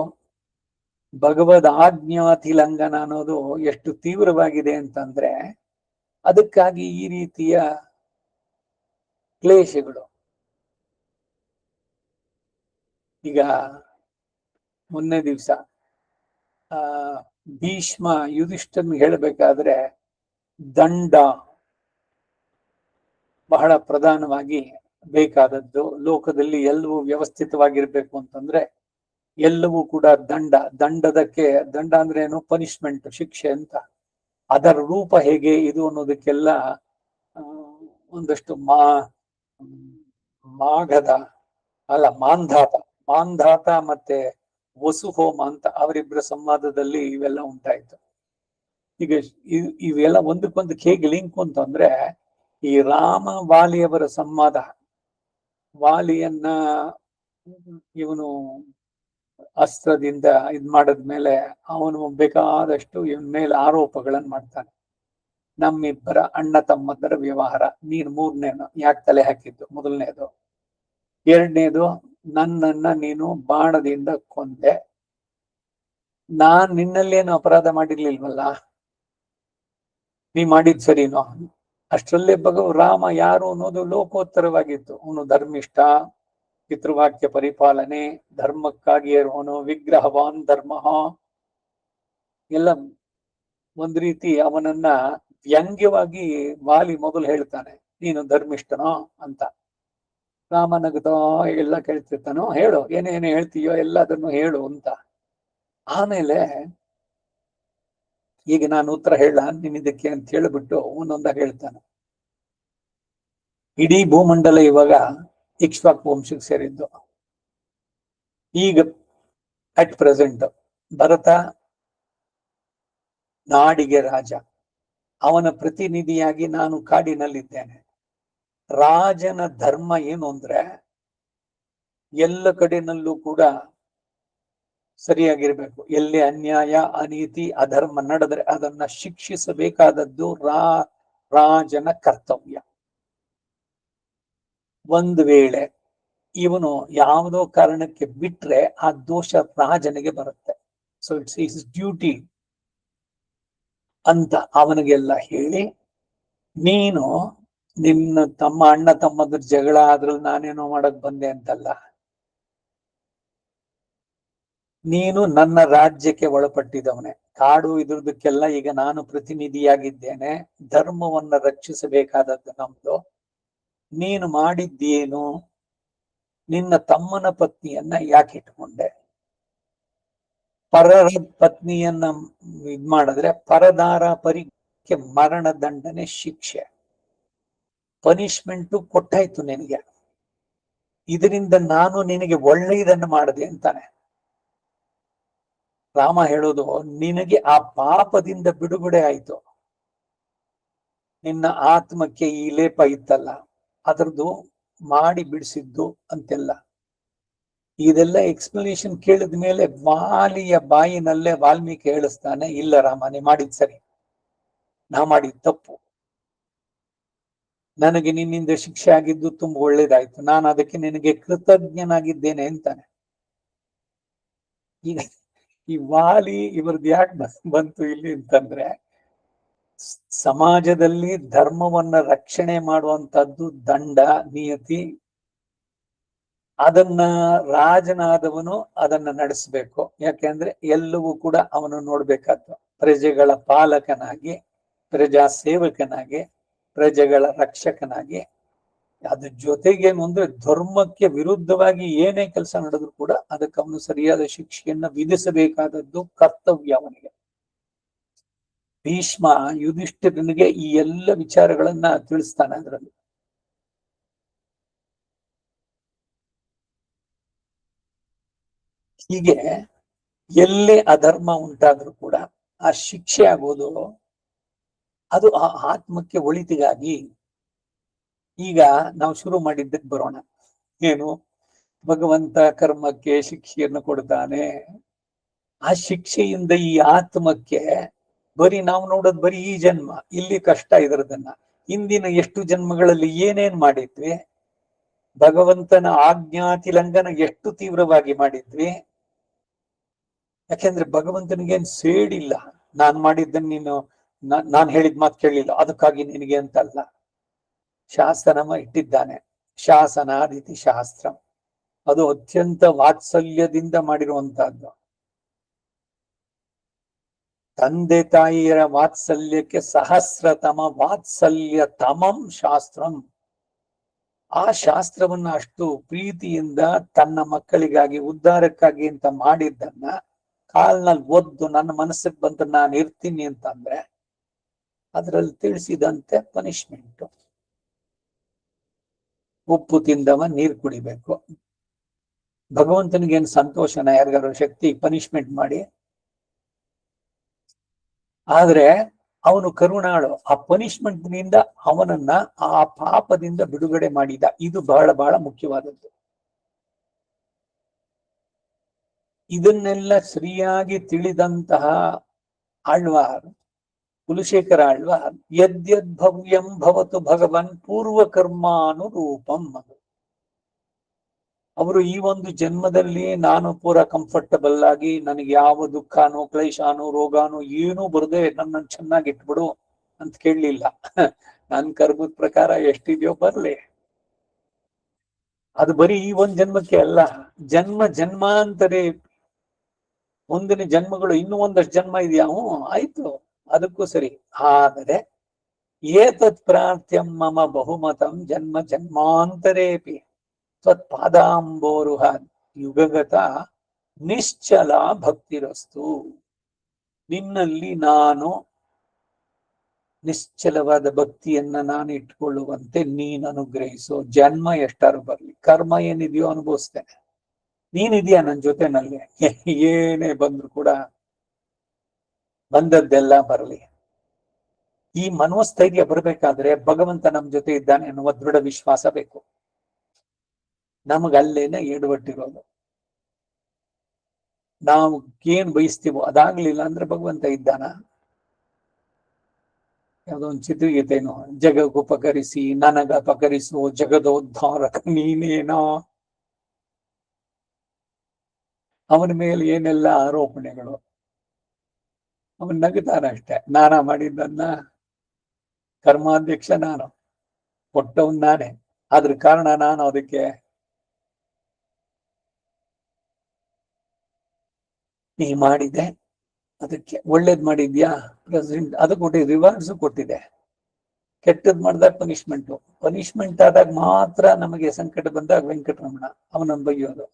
ಭಗವದ್ ಆಜ್ಞಾತಿಲಂಘನ ಅನ್ನೋದು ಎಷ್ಟು ತೀವ್ರವಾಗಿದೆ ಅಂತಂದ್ರೆ ಅದಕ್ಕಾಗಿ ಈ ರೀತಿಯ ಕ್ಲೇಶಗಳು. ಈಗ ಮೊನ್ನೆ ದಿವಸ ಭೀಷ್ಮ ಯುಧಿಷ್ಠನ್ ಹೇಳ್ಬೇಕಾದ್ರೆ ದಂಡ ಬಹಳ ಪ್ರಧಾನವಾಗಿ ಬೇಕಾದದ್ದು. ಲೋಕದಲ್ಲಿ ಎಲ್ಲವೂ ವ್ಯವಸ್ಥಿತವಾಗಿರ್ಬೇಕು ಅಂತಂದ್ರೆ ಎಲ್ಲವೂ ಕೂಡ ದಂಡದಕ್ಕೆ ದಂಡ ಅಂದ್ರೆ ಏನು? ಪನಿಷ್ಮೆಂಟ್, ಶಿಕ್ಷೆ ಅಂತ. ಅದರ ರೂಪ ಹೇಗೆ ಇದು ಅನ್ನೋದಕ್ಕೆಲ್ಲ ಒಂದಷ್ಟು ಮಾಘದ ಅಲ್ಲ ಮಾಂಧಾತ ಮತ್ತೆ ವಸುಹೋಮ ಅಂತ ಅವರಿಬ್ಬರ ಸಂವಾದದಲ್ಲಿ ಇವೆಲ್ಲ ಉಂಟಾಯ್ತು. ಈಗ ಇವೆಲ್ಲ ಒಂದಕ್ಕೊಂದಕ್ಕೆ ಹೇಗೆ ಲಿಂಕ್ ಅಂತಂದ್ರೆ ಈ ರಾಮ ವಾಲಿಯವರ ಸಂವಾದ, ವಾಲಿಯನ್ನ ಇವನು ಅಸ್ತ್ರದಿಂದ ಇದ್ ಮಾಡದ್ಮೇಲೆ ಅವನು ಬೇಕಾದಷ್ಟು ಇವನ್ ಮೇಲೆ ಆರೋಪಗಳನ್ನ ಮಾಡ್ತಾನೆ. ನಮ್ಮಿಬ್ಬರ ಅಣ್ಣ ತಮ್ಮಂದರ ವ್ಯವಹಾರ, ನೀನ್ ಮೂರನೇನು ಯಾಕೆ ತಲೆ ಹಾಕಿದ್ದು? ಮೊದಲನೇದು. ಎರಡನೇದು, ನನ್ನನ್ನ ನೀನು ಬಾಣದಿಂದ ಕೊಂದೆ, ನಾನ್ ನಿನ್ನಲ್ಲೇನು ಅಪರಾಧ ಮಾಡಿರ್ಲಿಲ್ವಲ್ಲ, ನೀ ಮಾಡಿದ್ ಸರಿನೋ? ಅಷ್ಟರಲ್ಲೇ ರಾಮ ಯಾರು ಅನ್ನೋದು ಲೋಕೋತ್ತರವಾಗಿತ್ತು. ಅವನು ಧರ್ಮಿಷ್ಠ, ಪಿತೃವಾಕ್ಯ ಪರಿಪಾಲನೆ, ಧರ್ಮಕ್ಕಾಗಿ ಇರುವವನು, ವಿಗ್ರಹವಾನ್ ಧರ್ಮ ಎಲ್ಲ ಒಂದ್ ರೀತಿ ಅವನನ್ನ ವ್ಯಂಗ್ಯವಾಗಿ ವಾಲಿ ಮೊದಲು ಹೇಳ್ತಾನೆ, ನೀನು ಧರ್ಮಿಷ್ಠನೋ ಅಂತ. ರಾಮ ನಗದೋ ಎಲ್ಲ ಕೇಳ್ತಿರ್ತಾನೋ, ಹೇಳು ಏನೇನು ಹೇಳ್ತೀಯೋ ಎಲ್ಲದನ್ನು ಹೇಳು ಅಂತ. ಆಮೇಲೆ ಈಗ ನಾನು ಉತ್ತರ ಹೇಳ ನಿನ್ನಿದಕ್ಕೆ ಅಂತ ಹೇಳ್ಬಿಟ್ಟು ಒಂದೊಂದಾಗ ಹೇಳ್ತಾನೆ. ಇಡೀ ಭೂಮಂಡಲ ಇವಾಗ ಇಕ್ಷ್ವಾಕ್ ವಂಶಕ್ಕೆ ಸೇರಿದ್ದು. ಈಗ ಅಟ್ ಪ್ರೆಸೆಂಟ್ ಭರತ ನಾಡಿಗೆ ರಾಜ, ಅವನ ಪ್ರತಿನಿಧಿಯಾಗಿ ನಾನು ಕಾಡಿನಲ್ಲಿದ್ದೇನೆ. ರಾಜನ ಧರ್ಮ ಏನು ಅಂದ್ರೆ ಎಲ್ಲ ಕಡೆನಲ್ಲೂ ಕೂಡ ಸರಿಯಾಗಿರ್ಬೇಕು. ಎಲ್ಲಿ ಅನ್ಯಾಯ ಅನೀತಿ ಅಧರ್ಮ ನಡೆದ್ರೆ ಅದನ್ನ ಶಿಕ್ಷಿಸಬೇಕಾದದ್ದು ರಾಜನ ಕರ್ತವ್ಯ. ಒಂದು ವೇಳೆ ಇವನು ಯಾವುದೋ ಕಾರಣಕ್ಕೆ ಬಿಟ್ರೆ ಆ ದೋಷ ರಾಜನಿಗೆ ಬರುತ್ತೆ. ಸೊ ಇಟ್ಸ್ ಹಿಸ್ ಡ್ಯೂಟಿ ಅಂತ ಅವನಿಗೆಲ್ಲ ಹೇಳಿ, ನೀನು ನಿನ್ನ ಅಣ್ಣ ತಮ್ಮದ್ರ ಜಗಳ ಆದ್ರಲ್ಲಿ ನಾನೇನೋ ಮಾಡಕ್ ಬಂದೆ ಅಂತಲ್ಲ, ನೀನು ನನ್ನ ರಾಜ್ಯಕ್ಕೆ ಒಳಪಟ್ಟಿದವನೇ. ಕಾಡು ಇದ್ರದಕ್ಕೆಲ್ಲ ಈಗ ನಾನು ಪ್ರತಿನಿಧಿಯಾಗಿದ್ದೇನೆ. ಧರ್ಮವನ್ನ ರಕ್ಷಿಸಬೇಕಾದದ್ದು ನಮ್ದು. ನೀನು ಮಾಡಿದ್ದೇನು? ನಿನ್ನ ತಮ್ಮನ ಪತ್ನಿಯನ್ನ ಯಾಕೆ ಇಟ್ಕೊಂಡೆ? ಪರರ ಪತ್ನಿಯನ್ನ ಇದ್ ಮಾಡಿದ್ರೆ ಪರದಾರ ಪರಿಗೆ ಮರಣ ದಂಡನೆ ಶಿಕ್ಷೆ, ಪನಿಷ್ಮೆಂಟ್ ಕೊಟ್ಟಾಯ್ತು ನಿನಗೆ. ಇದರಿಂದ ನಾನು ನಿನಗೆ ಒಳ್ಳೆಯದನ್ನು ಮಾಡದೆ ಅಂತಾನೆ ರಾಮ ಹೇಳೋದು. ನಿನಗೆ ಆ ಪಾಪದಿಂದ ಬಿಡುಗಡೆ ಆಯ್ತು, ನಿನ್ನ ಆತ್ಮಕ್ಕೆ ಈ ಲೇಪ ಇತ್ತಲ್ಲ ಅದರದ್ದು ಮಾಡಿ ಬಿಡಿಸಿದ್ದು ಅಂತೆಲ್ಲ. ಇದೆಲ್ಲ ಎಕ್ಸ್ಪ್ಲನೇಷನ್ ಕೇಳಿದ ಮೇಲೆ ವಾಲಿಯ ಬಾಯಿನಲ್ಲೇ ವಾಲ್ಮೀಕಿ ಹೇಳಿಸ್ತಾನೆ, ಇಲ್ಲ ರಾಮ, ನೀ ಮಾಡಿದ್ ಸರಿ, ನಾ ಮಾಡಿದ್ ತಪ್ಪು, ನನಗೆ ನಿನ್ನಿಂದ ಶಿಕ್ಷೆ ಆಗಿದ್ದು ತುಂಬಾ ಒಳ್ಳೇದಾಯ್ತು, ನಾನು ಅದಕ್ಕೆ ನಿನಗೆ ಕೃತಜ್ಞನಾಗಿದ್ದೇನೆ ಅಂತಾನೆ. ಈಗ ಈ ವಾಲಿ ಇವ್ರದ್ದು ಯಾಕೆ ಬಂತು ಇಲ್ಲಿ ಅಂತಂದ್ರೆ, ಸಮಾಜದಲ್ಲಿ ಧರ್ಮವನ್ನ ರಕ್ಷಣೆ ಮಾಡುವಂತದ್ದು ದಂಡ ನಿಯತಿ, ಅದನ್ನ ರಾಜನಾದವನು ಅದನ್ನ ನಡೆಸಬೇಕು. ಯಾಕೆಂದ್ರೆ ಎಲ್ಲವೂ ಕೂಡ ಅವನು ನೋಡ್ಬೇಕಾದ್ದು, ಪ್ರಜೆಗಳ ಪಾಲಕನಾಗಿ, ಪ್ರಜಾ ಸೇವಕನಾಗಿ, ಪ್ರಜೆಗಳ ರಕ್ಷಕನಾಗಿ. ಅದ್ರ ಜೊತೆಗೆ ಅಂದ್ರೆ ಧರ್ಮಕ್ಕೆ ವಿರುದ್ಧವಾಗಿ ಏನೇ ಕೆಲಸ ನಡೆದ್ರು ಕೂಡ ಅದಕ್ಕೆ ಅವನು ಸರಿಯಾದ ಶಿಕ್ಷೆಯನ್ನ ವಿಧಿಸಬೇಕಾದದ್ದು ಕರ್ತವ್ಯ ಅವನಿಗೆ. ಭೀಷ್ಮ ಯುಧಿಷ್ಠಿರನಿಗೆ ಈ ಎಲ್ಲ ವಿಚಾರಗಳನ್ನ ತಿಳಿಸ್ತಾನೆ ಅದರಲ್ಲಿ. ಹೀಗೆ ಎಲ್ಲೇ ಅಧರ್ಮ ಉಂಟಾದ್ರೂ ಕೂಡ ಆ ಶಿಕ್ಷೆ ಆಗೋದು ಅದು ಆ ಆತ್ಮಕ್ಕೆ ಒಳಿತಿಗಾಗಿ. ಈಗ ನಾವು ಶುರು ಮಾಡಿದ್ದಕ್ಕೆ ಬರೋಣ. ಏನು? ಭಗವಂತ ಕರ್ಮಕ್ಕೆ ಶಿಕ್ಷೆಯನ್ನು ಕೊಡ್ತಾನೆ. ಆ ಶಿಕ್ಷೆಯಿಂದ ಈ ಆತ್ಮಕ್ಕೆ ಬರೀ ನಾವು ನೋಡೋದು ಬರೀ ಈ ಜನ್ಮ, ಇಲ್ಲಿ ಕಷ್ಟ ಇದ್ರದನ್ನ. ಹಿಂದಿನ ಎಷ್ಟು ಜನ್ಮಗಳಲ್ಲಿ ಏನೇನ್ ಮಾಡಿದ್ವಿ, ಭಗವಂತನ ಆಜ್ಞಾತಿಲಂಘನ ಎಷ್ಟು ತೀವ್ರವಾಗಿ ಮಾಡಿದ್ವಿ. ಯಾಕೆಂದ್ರೆ ಭಗವಂತನಿಗೇನ್ ಸೇಡಿಲ್ಲ, ನಾನ್ ಮಾಡಿದ್ದನ್ನು ನೀನು ನಾನ್ ಹೇಳಿದ ಮಾತು ಕೇಳಿಲ್ಲ ಅದಕ್ಕಾಗಿ ನಿನಗೆ ಅಂತಲ್ಲ. ಶಾಸನಮ ಇಟ್ಟಿದ್ದಾನೆ, ಶಾಸನಾದಿತಿ ಶಾಸ್ತ್ರ, ಅದು ಅತ್ಯಂತ ವಾತ್ಸಲ್ಯದಿಂದ ಮಾಡಿರುವಂತಹದ್ದು. ತಂದೆ ತಾಯಿಯರ ವಾತ್ಸಲ್ಯಕ್ಕೆ ಸಹಸ್ರತಮ ವಾತ್ಸಲ್ಯ ತಮಂ ಶಾಸ್ತ್ರಂ. ಆ ಶಾಸ್ತ್ರವನ್ನ ಅಷ್ಟು ಪ್ರೀತಿಯಿಂದ ತನ್ನ ಮಕ್ಕಳಿಗಾಗಿ ಉದ್ಧಾರಕ್ಕಾಗಿ ಅಂತ ಮಾಡಿದ್ದನ್ನ ಕಾಲ್ನಲ್ಲಿ ಒದ್ದು ನನ್ನ ಮನಸ್ಸಿಗೆ ಬಂದು ನಾನು ಇರ್ತೀನಿ ಅಂತಂದ್ರೆ ಅದರಲ್ಲಿ ತಿಳಿಸಿದಂತೆ ಪನಿಷ್ಮೆಂಟ್. ಉಪ್ಪು ತಿಂದವ ನೀರು ಕುಡಿಬೇಕು. ಭಗವಂತನಿಗೇನು ಸಂತೋಷನ ಯಾರಿಗಾರು ಶಕ್ತಿ ಪನಿಷ್ಮೆಂಟ್ ಮಾಡಿ? ಆದ್ರೆ ಅವನು ಕರುಣಾಳು, ಆ ಪನಿಷ್ಮೆಂಟ್ ನಿಂದ ಅವನನ್ನ ಆ ಪಾಪದಿಂದ ಬಿಡುಗಡೆ ಮಾಡಿದ. ಇದು ಬಹಳ ಬಹಳ ಮುಖ್ಯವಾದದ್ದು. ಇದನ್ನೆಲ್ಲ ಸರಿಯಾಗಿ ತಿಳಿದಂತಹ ಆಳ್ವಾರ್, ಕುಲಶೇಖರ ಆಳ್ವಾರ್, ಯದ್ಯದ್ ಭವ್ಯಂ ಭವತು ಭಗವನ್ ಪೂರ್ವ ಕರ್ಮಾನುರೂಪಂ. ಅವರು ಈ ಒಂದು ಜನ್ಮದಲ್ಲಿ ನಾನು ಪೂರ ಕಂಫರ್ಟಬಲ್ ಆಗಿ ನನಗೆ ಯಾವ ದುಃಖನೋ ಕ್ಲೇಶನೋ ರೋಗಾನೋ ಏನೂ ಬರದೆ ನನ್ನನ್ನು ಚೆನ್ನಾಗಿ ಇಟ್ಬಿಡು ಅಂತ ಕೇಳಲಿಲ್ಲ. ನನ್ ಕರ್ಮದ ಪ್ರಕಾರ ಎಷ್ಟಿದೆಯೋ ಬರ್ಲಿ. ಅದು ಬರೀ ಈ ಒಂದ್ ಜನ್ಮಕ್ಕೆ ಅಲ್ಲ, ಜನ್ಮ ಜನ್ಮಾಂತರೇ. ಮುಂದಿನ ಜನ್ಮಗಳು ಇನ್ನೂ ಒಂದಷ್ಟು ಜನ್ಮ ಇದೆಯಾ? ಆಯ್ತು, ಅದಕ್ಕೂ ಸರಿ. ಆದರೆ ಏತತ್ ಪ್ರಾರ್ಥ್ಯಂ ಮಮ ಬಹುಮತಂ ಜನ್ಮ ಜನ್ಮಾಂತರೇಪಿ ತ್ವತ್ಪಾದಾಂಬೋರುಹ ಯುಗಗತ ನಿಶ್ಚಲ ಭಕ್ತಿರಸ್ತು. ನಿನ್ನಲ್ಲಿ ನಾನು ನಿಶ್ಚಲವಾದ ಭಕ್ತಿಯನ್ನ ನಾನು ಇಟ್ಕೊಳ್ಳುವಂತೆ ನೀನು ಅನುಗ್ರಹಿಸು. ಜನ್ಮ ಎಷ್ಟಾರು ಬರ್ಲಿ, ಕರ್ಮ ಏನಿದೆಯೋ ಅನುಭವಿಸ್ತೇನೆ, ನೀನಿದೆಯಾ ನನ್ನ ಜೊತೆನಲ್ಲಿ. ಏನೇ ಬಂದ್ರು ಕೂಡ ಬಂದದ್ದೆಲ್ಲ ಬರಲಿ. ಈ ಮನೋಸ್ಥೈರ್ಯ ಬರಬೇಕಾದ್ರೆ ಭಗವಂತ ನಮ್ ಜೊತೆ ಇದ್ದಾನೆ ಅನ್ನುವ ದೃಢ ವಿಶ್ವಾಸ ಬೇಕು. ನಮಗಲ್ಲೇನೆ ಎಡವಟ್ಟಿರೋದು. ನಾವು ಏನ್ ಬಯಸ್ತೀವೋ ಅದಾಗ್ಲಿಲ್ಲ ಅಂದ್ರೆ ಭಗವಂತ ಇದ್ದಾನ? ಯಾವುದೋ ಒಂದು ಚಿತ್ರಗೀತೆನೋ, ಜಗಗುಪಕರಿಸಿ ನನಗ ಅಪಕರಿಸು ಜಗದೋದ್ಧಾರಕ ನೀನೇನೋ. ಅವನ ಮೇಲೆ ಏನೆಲ್ಲ ಆರೋಪಣೆಗಳು. ಅವನ್ ನಗುತ್ತಾನಷ್ಟೆ. ನಾನ ಮಾಡಿದ್ದನ್ನ, ಕರ್ಮಾಧ್ಯಕ್ಷ ನಾನು, ಕೊಟ್ಟವನ್ ನಾನೇ, ಅದ್ರ ಕಾರಣ ನಾನು. ಅದಕ್ಕೆ ನೀ ಮಾಡಿದೆ, ಅದಕ್ಕೆ ಒಳ್ಳೇದ್ ಮಾಡಿದ್ಯಾ ಪ್ರೆಸಿಡೆಂಟ್, ಅದು ಕೊಟ್ಟಿದೆ, ರಿವಾರ್ಡ್ಸ್ ಕೊಟ್ಟಿದೆ. ಕೆಟ್ಟದ್ ಮಾಡಿದಾಗ ಪನಿಷ್ಮೆಂಟು, ಪನಿಷ್ಮೆಂಟ್ ಆದಾಗ ಮಾತ್ರ ನಮಗೆ ಸಂಕಟ ಬಂದಾಗ ವೆಂಕಟರಮಣ ಅವನನ್ನು ಬೈಯೋದು.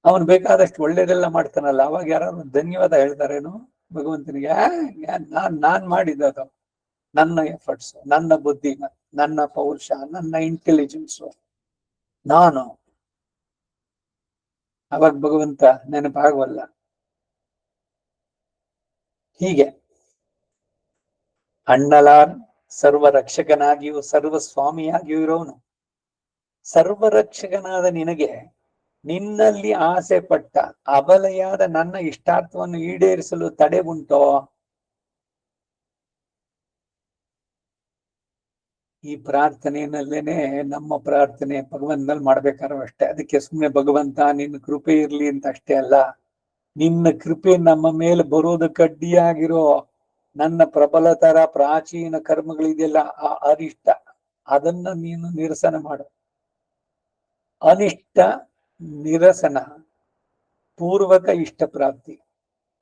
ಅವನು ಬೇಕಾದಷ್ಟು ಒಳ್ಳೇದೆಲ್ಲ ಮಾಡ್ತಾನಲ್ಲ, ಅವಾಗ ಯಾರು ಧನ್ಯವಾದ ಹೇಳ್ತಾರೇನು ಭಗವಂತನಿಗೆ? ನಾನ್ ಮಾಡಿದ್ದು, ನನ್ನ ಎಫರ್ಟ್ಸ್, ನನ್ನ ಬುದ್ಧಿ, ನನ್ನ ಪೌರುಷ, ನನ್ನ ಇಂಟೆಲಿಜೆನ್ಸು, ನಾನು. ಅವಾಗ ಭಗವಂತ ನೆನಪಾಗವಲ್ಲ. ಹೀಗೆ ಅಣ್ಣಲಾರ್ ಸರ್ವರಕ್ಷಕನಾಗಿಯೂ ಸರ್ವಸ್ವಾಮಿಯಾಗಿಯೂ ಇರೋನು. ಸರ್ವರಕ್ಷಕನಾದ ನಿನಗೆ ನಿನ್ನಲ್ಲಿ ಆಸೆ ಪಟ್ಟ ಅಬಲೆಯಾದ ನನ್ನ ಇಷ್ಟಾರ್ಥವನ್ನು ಈಡೇರಿಸಲು ತಡೆ ಉಂಟೋ? ಈ ಪ್ರಾರ್ಥನೆಯಲ್ಲೇನೆ ನಮ್ಮ ಪ್ರಾರ್ಥನೆ ಭಗವಂತನಲ್ಲಿ ಮಾಡ್ಬೇಕಾದ್ರೂ ಅಷ್ಟೇ. ಅದಕ್ಕೆ ಸುಮ್ಮನೆ ಭಗವಂತ ನಿನ್ನ ಕೃಪೆ ಇರ್ಲಿ ಅಂತ ಅಷ್ಟೇ ಅಲ್ಲ, ನಿನ್ನ ಕೃಪೆ ನಮ್ಮ ಮೇಲೆ ಬರೋದಕ್ಕೆ ಅಡ್ಡಿಯಾಗಿರೋ ನನ್ನ ಪ್ರಬಲತರ ಪ್ರಾಚೀನ ಕರ್ಮಗಳಿದೆಯಲ್ಲ, ಆ ಅರಿಷ್ಟ ಅದನ್ನ ನೀನು ನಿರಸನ ಮಾಡು. ಅನಿಷ್ಟ ನಿರಸನ ಪೂರ್ವಕ ಇಷ್ಟ ಪ್ರಾಪ್ತಿ,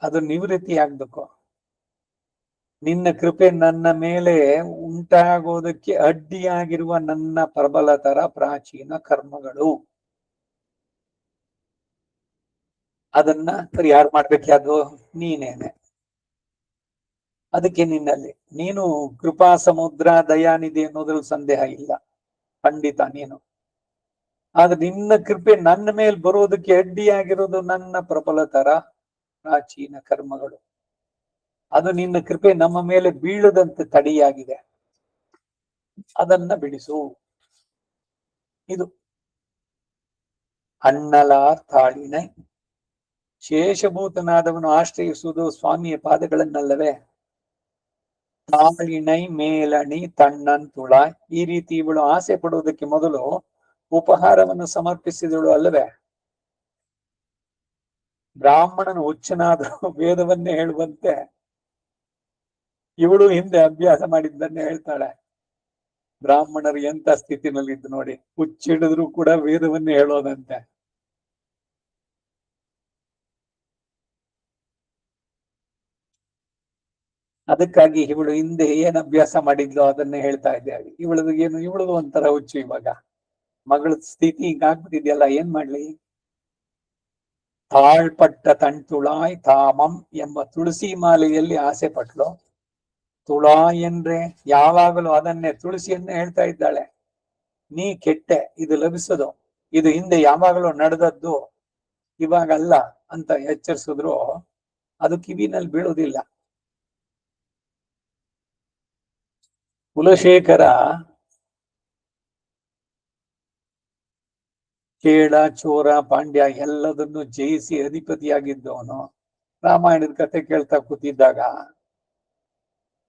ಅದು ನಿವೃತ್ತಿ ಆಗ್ಬೇಕು. ನಿನ್ನ ಕೃಪೆ ನನ್ನ ಮೇಲೆ ಉಂಟಾಗೋದಕ್ಕೆ ಅಡ್ಡಿಯಾಗಿರುವ ನನ್ನ ಪ್ರಬಲತರ ಪ್ರಾಚೀನ ಕರ್ಮಗಳು, ಅದನ್ನ ಪರಿಹಾರ ಮಾಡ್ಬೇಕಾದ್ರು ನೀನೇನೆ. ಅದಕ್ಕೆ ನಿನ್ನಲ್ಲಿ ನೀನು ಕೃಪಾ ಸಮುದ್ರ ದಯಾನಿಧಿ ಅನ್ನೋದ್ರಲ್ಲಿ ಸಂದೇಹ ಇಲ್ಲ, ಖಂಡಿತ ನೀನು. ಆದ್ರೆ ನಿನ್ನ ಕೃಪೆ ನನ್ನ ಮೇಲೆ ಬರೋದಕ್ಕೆ ಅಡ್ಡಿಯಾಗಿರೋದು ನನ್ನ ಪ್ರಬಲತರ ಪ್ರಾಚೀನ ಕರ್ಮಗಳು. ಅದು ನಿನ್ನ ಕೃಪೆ ನಮ್ಮ ಮೇಲೆ ಬೀಳದಂತೆ ತಡೆಯಾಗಿದೆ, ಅದನ್ನ ಬಿಡಿಸು. ಇದು ಅಣ್ಣಲಾರ್ ತಾಳಿನೈ. ಶೇಷಭೂತನಾದವನು ಆಶ್ರಯಿಸುವುದು ಸ್ವಾಮಿಯ ಪಾದಗಳನ್ನಲ್ಲವೇ? ತಾಳಿನೈ ಮೇಲಣಿ ತಣ್ಣನ್ ತುಳಾಯ್. ಈ ರೀತಿ ಇವಳು ಆಸೆ ಪಡುವುದಕ್ಕೆ ಮೊದಲು ಉಪಹಾರವನ್ನು ಸಮರ್ಪಿಸಿದಳು ಅಲ್ಲವೇ? ಬ್ರಾಹ್ಮಣನು ಹುಚ್ಚನಾದರೂ ವೇದವನ್ನೇ ಹೇಳುವಂತೆ ಇವಳು ಹಿಂದೆ ಅಭ್ಯಾಸ ಮಾಡಿದ್ದನ್ನೇ ಹೇಳ್ತಾಳೆ. ಬ್ರಾಹ್ಮಣರು ಎಂತ ಸ್ಥಿತಿನಲ್ಲಿದ್ದು ನೋಡಿ, ಹುಚ್ಚಿಡಿದ್ರು ಕೂಡ ವೇದವನ್ನೇ ಹೇಳೋದಂತೆ. ಅದಕ್ಕಾಗಿ ಇವಳು ಹಿಂದೆ ಏನ್ ಅಭ್ಯಾಸ ಮಾಡಿದ್ಲು ಅದನ್ನೇ ಹೇಳ್ತಾ ಇದ್ದೆ. ಇವಳದು ಒಂಥರ ಹುಚ್ಚು. ಇವಾಗ ಮಗಳ ಸ್ಥಿತಿ ಹಿಂಗಾಗ್ಬಿಟ್ಟಿದ್ಯಲ್ಲ, ಏನ್ ಮಾಡ್ಲಿ? ತಾಳ್ಪಟ್ಟ ತಣ್ತುಳಾಯ್ ತಾಮಂ ಎಂಬ ತುಳಸಿ ಮಾಲೆಯಲ್ಲಿ ಆಸೆ ಪಟ್ಲು. ತುಳಾಯ್ ಅಂದ್ರೆ ಯಾವಾಗಲೂ ಅದನ್ನೇ, ತುಳಸಿಯನ್ನೇ ಹೇಳ್ತಾ ಇದ್ದಾಳೆ. ನೀ ಕೆಟ್ಟೆ, ಇದು ಲಭಿಸೋದು, ಇದು ಹಿಂದೆ ಯಾವಾಗಲೂ ನಡೆದದ್ದು, ಇವಾಗಲ್ಲ ಅಂತ ಎಚ್ಚರಿಸಿದ್ರು ಅದು ಕಿವಿನಲ್ಲಿ ಬೀಳೋದಿಲ್ಲ. ಕುಲಶೇಖರ ಚೇಳ ಚೋರ ಪಾಂಡ್ಯ ಎಲ್ಲದನ್ನು ಜಯಿಸಿ ಅಧಿಪತಿಯಾಗಿದ್ದವನು. ರಾಮಾಯಣದ ಕತೆ ಕೇಳ್ತಾ ಕೂತಿದ್ದಾಗ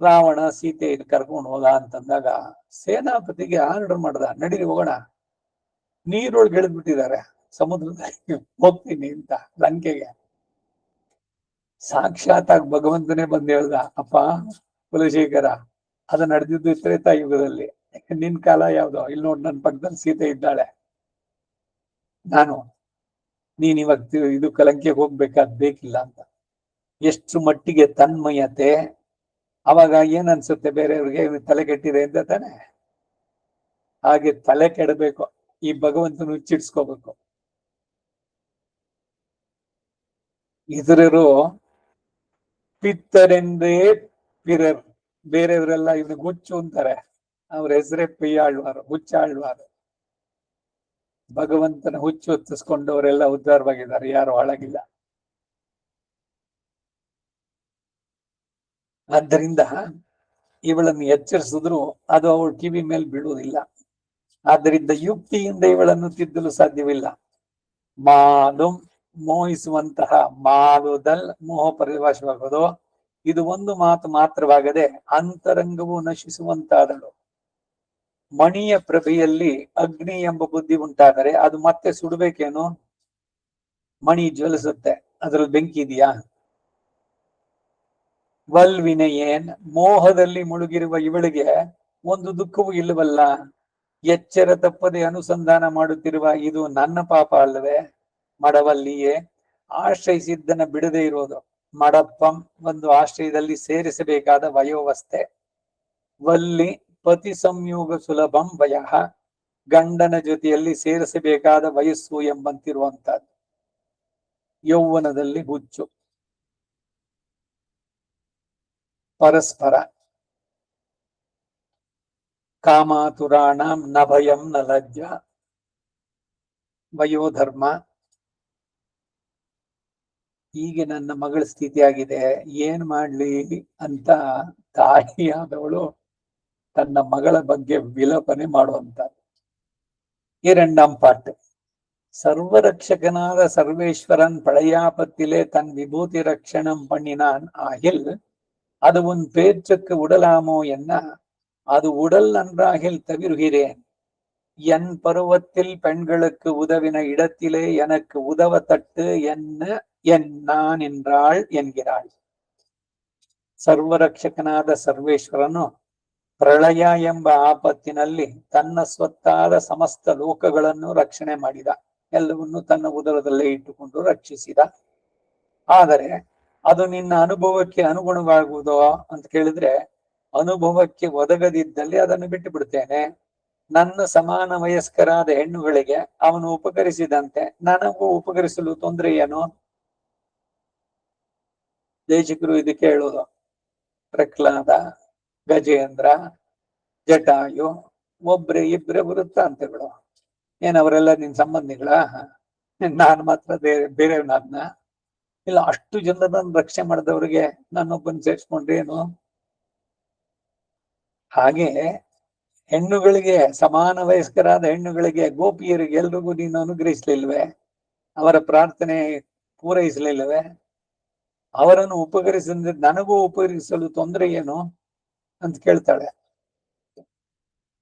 ರಾವಣ ಸೀತೆ ಕರ್ಕೊಂಡು ಹೋದ ಅಂತಂದಾಗ ಸೇನಾಪತಿಗೆ ಆರ್ಡರ್ ಮಾಡ್ದ, ನಡೀರಿ ಹೋಗೋಣ. ನೀರೊಳಗೆ ಇಳಿದ್ಬಿಟ್ಟಿದ್ದಾರೆ, ಸಮುದ್ರದಲ್ಲಿ ಹೋಗ್ತೀನಿ ಅಂತ ಲಂಕೆಗೆ. ಸಾಕ್ಷಾತ್ ಆಗಿ ಭಗವಂತನೇ ಬಂದು ಹೇಳ್ದ, ಅಪ್ಪ ಕುಲಶೇಖರ, ಅದು ನಡೆದಿದ್ದು ತ್ರೇತಾ ಯುಗದಲ್ಲಿ, ನಿನ್ ಕಾಲ ಯಾವ್ದೋ, ಇಲ್ಲಿ ನೋಡ್ ನನ್ನ ಪಕ್ಕದಲ್ಲಿ ಸೀತೆ ಇದ್ದಾಳೆ. ನೀನ್ ಇವಾಗ ಇದು ಲಂಕೆಗೆ ಹೋಗ್ಬೇಕಾದ್ ಬೇಕಿಲ್ಲ ಅಂತ. ಎಷ್ಟು ಮಟ್ಟಿಗೆ ತನ್ಮಯತೆ! ಅವಾಗ ಏನ್ ಅನ್ಸುತ್ತೆ ಬೇರೆಯವ್ರಿಗೆ, ತಲೆ ಕೆಟ್ಟಿದೆ ಅಂತ ತಾನೆ. ಹಾಗೆ ತಲೆ ಕೆಡಬೇಕು, ಈ ಭಗವಂತನ ಹುಚ್ಚಿಡ್ಸ್ಕೋಬೇಕು. ಇತರರು ಪಿತ್ತರೆಂದೇ ಪಿರರ್, ಬೇರೆಯವರೆಲ್ಲ ಇವ್ನಿಗೆ ಹುಚ್ಚು ಅಂತಾರೆ, ಅವ್ರ ಹೆಸರೇ ಪಿಯ್ಯಾಳ್ವಾರು, ಹುಚ್ಚಾಳ್ವಾರು. ಭಗವಂತನ ಹುಚ್ಚು ಹೊತ್ತಿಸ್ಕೊಂಡವರೆಲ್ಲ ಉದ್ಧಾರವಾಗಿದ್ದಾರೆ, ಯಾರು ಹಾಳಾಗಿಲ್ಲ. ಆದ್ದರಿಂದ ಇವಳನ್ನು ಎಚ್ಚರಿಸಿದ್ರು ಅದು ಅವಳ ಕಿವಿ ಮೇಲೆ ಬೀಳುವುದಿಲ್ಲ. ಆದ್ದರಿಂದ ಯುಕ್ತಿಯಿಂದ ಇವಳನ್ನು ತಿದ್ದಲು ಸಾಧ್ಯವಿಲ್ಲ. ಮಾಲು ಮೋಹಿಸುವಂತಹ ಮಾಲುದಲ್ ಮೋಹ ಪರಿಭಾಷವಾಗೋದು. ಇದು ಒಂದು ಮಾತು ಮಾತ್ರವಾಗದೆ ಅಂತರಂಗವು ನಶಿಸುವಂತಾದಳು. ಮಣಿಯ ಪ್ರಭೆಯಲ್ಲಿ ಅಗ್ನಿ ಎಂಬ ಬುದ್ಧಿ ಉಂಟಾದರೆ ಅದು ಮತ್ತೆ ಸುಡಬೇಕೇನು? ಮಣಿ ಜ್ವಲಿಸುತ್ತೆ, ಅದ್ರಲ್ಲಿ ಬೆಂಕಿ ಇದೆಯಾ? ವಲ್ವಿನಯೇನ್, ಮೋಹದಲ್ಲಿ ಮುಳುಗಿರುವ ಇವಳಿಗೆ ಒಂದು ದುಃಖವೂ ಇಲ್ಲವಲ್ಲ. ಎಚ್ಚರ ತಪ್ಪದೆ ಅನುಸಂಧಾನ ಮಾಡುತ್ತಿರುವ ಇದು ನನ್ನ ಪಾಪ ಅಲ್ಲವೇ? ಮಡವಲ್ಲಿಯೇ ಆಶ್ರಯಿಸಿದ್ದನ್ನ ಬಿಡದೆ ಇರೋದು. ಮಡಪ್ಪಂ ಒಂದು ಆಶ್ರಯದಲ್ಲಿ ಸೇರಿಸಬೇಕಾದ ವಯೋವಸ್ಥೆ. ವಲ್ಲಿ ಪತಿ ಸಂಯೋಗ ಸುಲಭಂ ವಯ, ಗಂಡನ ಜೊತೆಯಲ್ಲಿ ಸೇರಿಸಬೇಕಾದ ವಯಸ್ಸು ಎಂಬಂತಿರುವಂತಹದ್ದು. ಯೌವನದಲ್ಲಿ ಹುಚ್ಚು, ಪರಸ್ಪರ, ಕಾಮಾತುರಾಣಂ ನ ಭಯಂ ನ ಲಜ್ಜ, ವಯೋಧರ್ಮ. ಹೀಗೆ ನನ್ನ ಮಗಳ ಸ್ಥಿತಿ ಆಗಿದೆ, ಏನ್ ಮಾಡ್ಲಿ ಅಂತ ತಾಯಿಯಾದವಳು ತನ್ನ ಮಗಳ ಬಗ್ಗೆ ವಿಲಪನೆ ಮಾಡುವಂತ. இரண்டாம் பாட்டு. சர்வரட்சகனாத சர்வேஸ்வரன் பழையாபத்திலே தன் விபூதி ரட்சணம் பண்ணினான் ஆகில் அது உன் பேச்சுக்கு உடலாமோ என்ன, அது உடல் நன்றாகில் தவிர்கிறேன். என் பருவத்தில் பெண்களுக்கு உதவின இடத்திலே எனக்கு உதவ தட்டு என்ன நான் என்றாள் என்கிறாள். ಸರ್ವರಕ್ಷಕನಾದ ಸರ್ವೇಶ್ವರನು ಪ್ರಳಯ ಎಂಬ ಆಪತ್ತಿನಲ್ಲಿ ತನ್ನ ಸ್ವತ್ತಾದ ಸಮಸ್ತ ಲೋಕಗಳನ್ನು ರಕ್ಷಣೆ ಮಾಡಿದ, ಎಲ್ಲವನ್ನೂ ತನ್ನ ಉದರದಲ್ಲೇ ಇಟ್ಟುಕೊಂಡು ರಕ್ಷಿಸಿದ. ಆದರೆ ಅದು ನಿನ್ನ ಅನುಭವಕ್ಕೆ ಅನುಗುಣವಾಗುವುದೋ ಅಂತ ಕೇಳಿದ್ರೆ, ಅನುಭವಕ್ಕೆ ಒದಗದಿದ್ದಲ್ಲಿ ಅದನ್ನು ಬಿಟ್ಟು ಬಿಡ್ತೇನೆ. ನನ್ನ ಸಮಾನ ವಯಸ್ಕರಾದ ಹೆಣ್ಣುಗಳಿಗೆ ಅವನು ಉಪಕರಿಸಿದಂತೆ ನನಗೂ ಉಪಕರಿಸಲು ತೊಂದರೆ ಏನು? ದೇಶಿಕರು ಇದಕ್ಕೆ ಹೇಳೋದು, ಪ್ರಹ್ಲಾದ, ಗಜೇಂದ್ರ, ಜಟಾಯು, ಒಬ್ರೆ ಇಬ್ರೆ ವೃತ್ತಾಂತಗಳು. ಅವರೆಲ್ಲ ನಿನ್ ಸಂಬಂಧಿಗಳ? ನಾನು ಮಾತ್ರ ಬೇರೆಯವನಾದ್ನ? ಇಲ್ಲ, ಅಷ್ಟು ಜನರನ್ನು ರಕ್ಷಣೆ ಮಾಡಿದವ್ರಿಗೆ ನಾನೊಬ್ಬನ್ ಸೇರಿಸ್ಕೊಂಡ್ರೆ ಏನು? ಹಾಗೆ ಹೆಣ್ಣುಗಳಿಗೆ, ಸಮಾನ ವಯಸ್ಕರಾದ ಹೆಣ್ಣುಗಳಿಗೆ, ಗೋಪಿಯರಿಗೆ ಎಲ್ರಿಗೂ ನೀನು ಅನುಗ್ರಹಿಸ್ಲಿಲ್ವೇ? ಅವರ ಪ್ರಾರ್ಥನೆ ಪೂರೈಸಲಿಲ್ಲವೇ? ಅವರನ್ನು ಉಪಕರಿಸಿದ್ರೆ ನನಗೂ ಉಪಕರಿಸಲು ತೊಂದರೆ ಏನು ಅಂತ ಕೇಳ್ತಾಳೆ.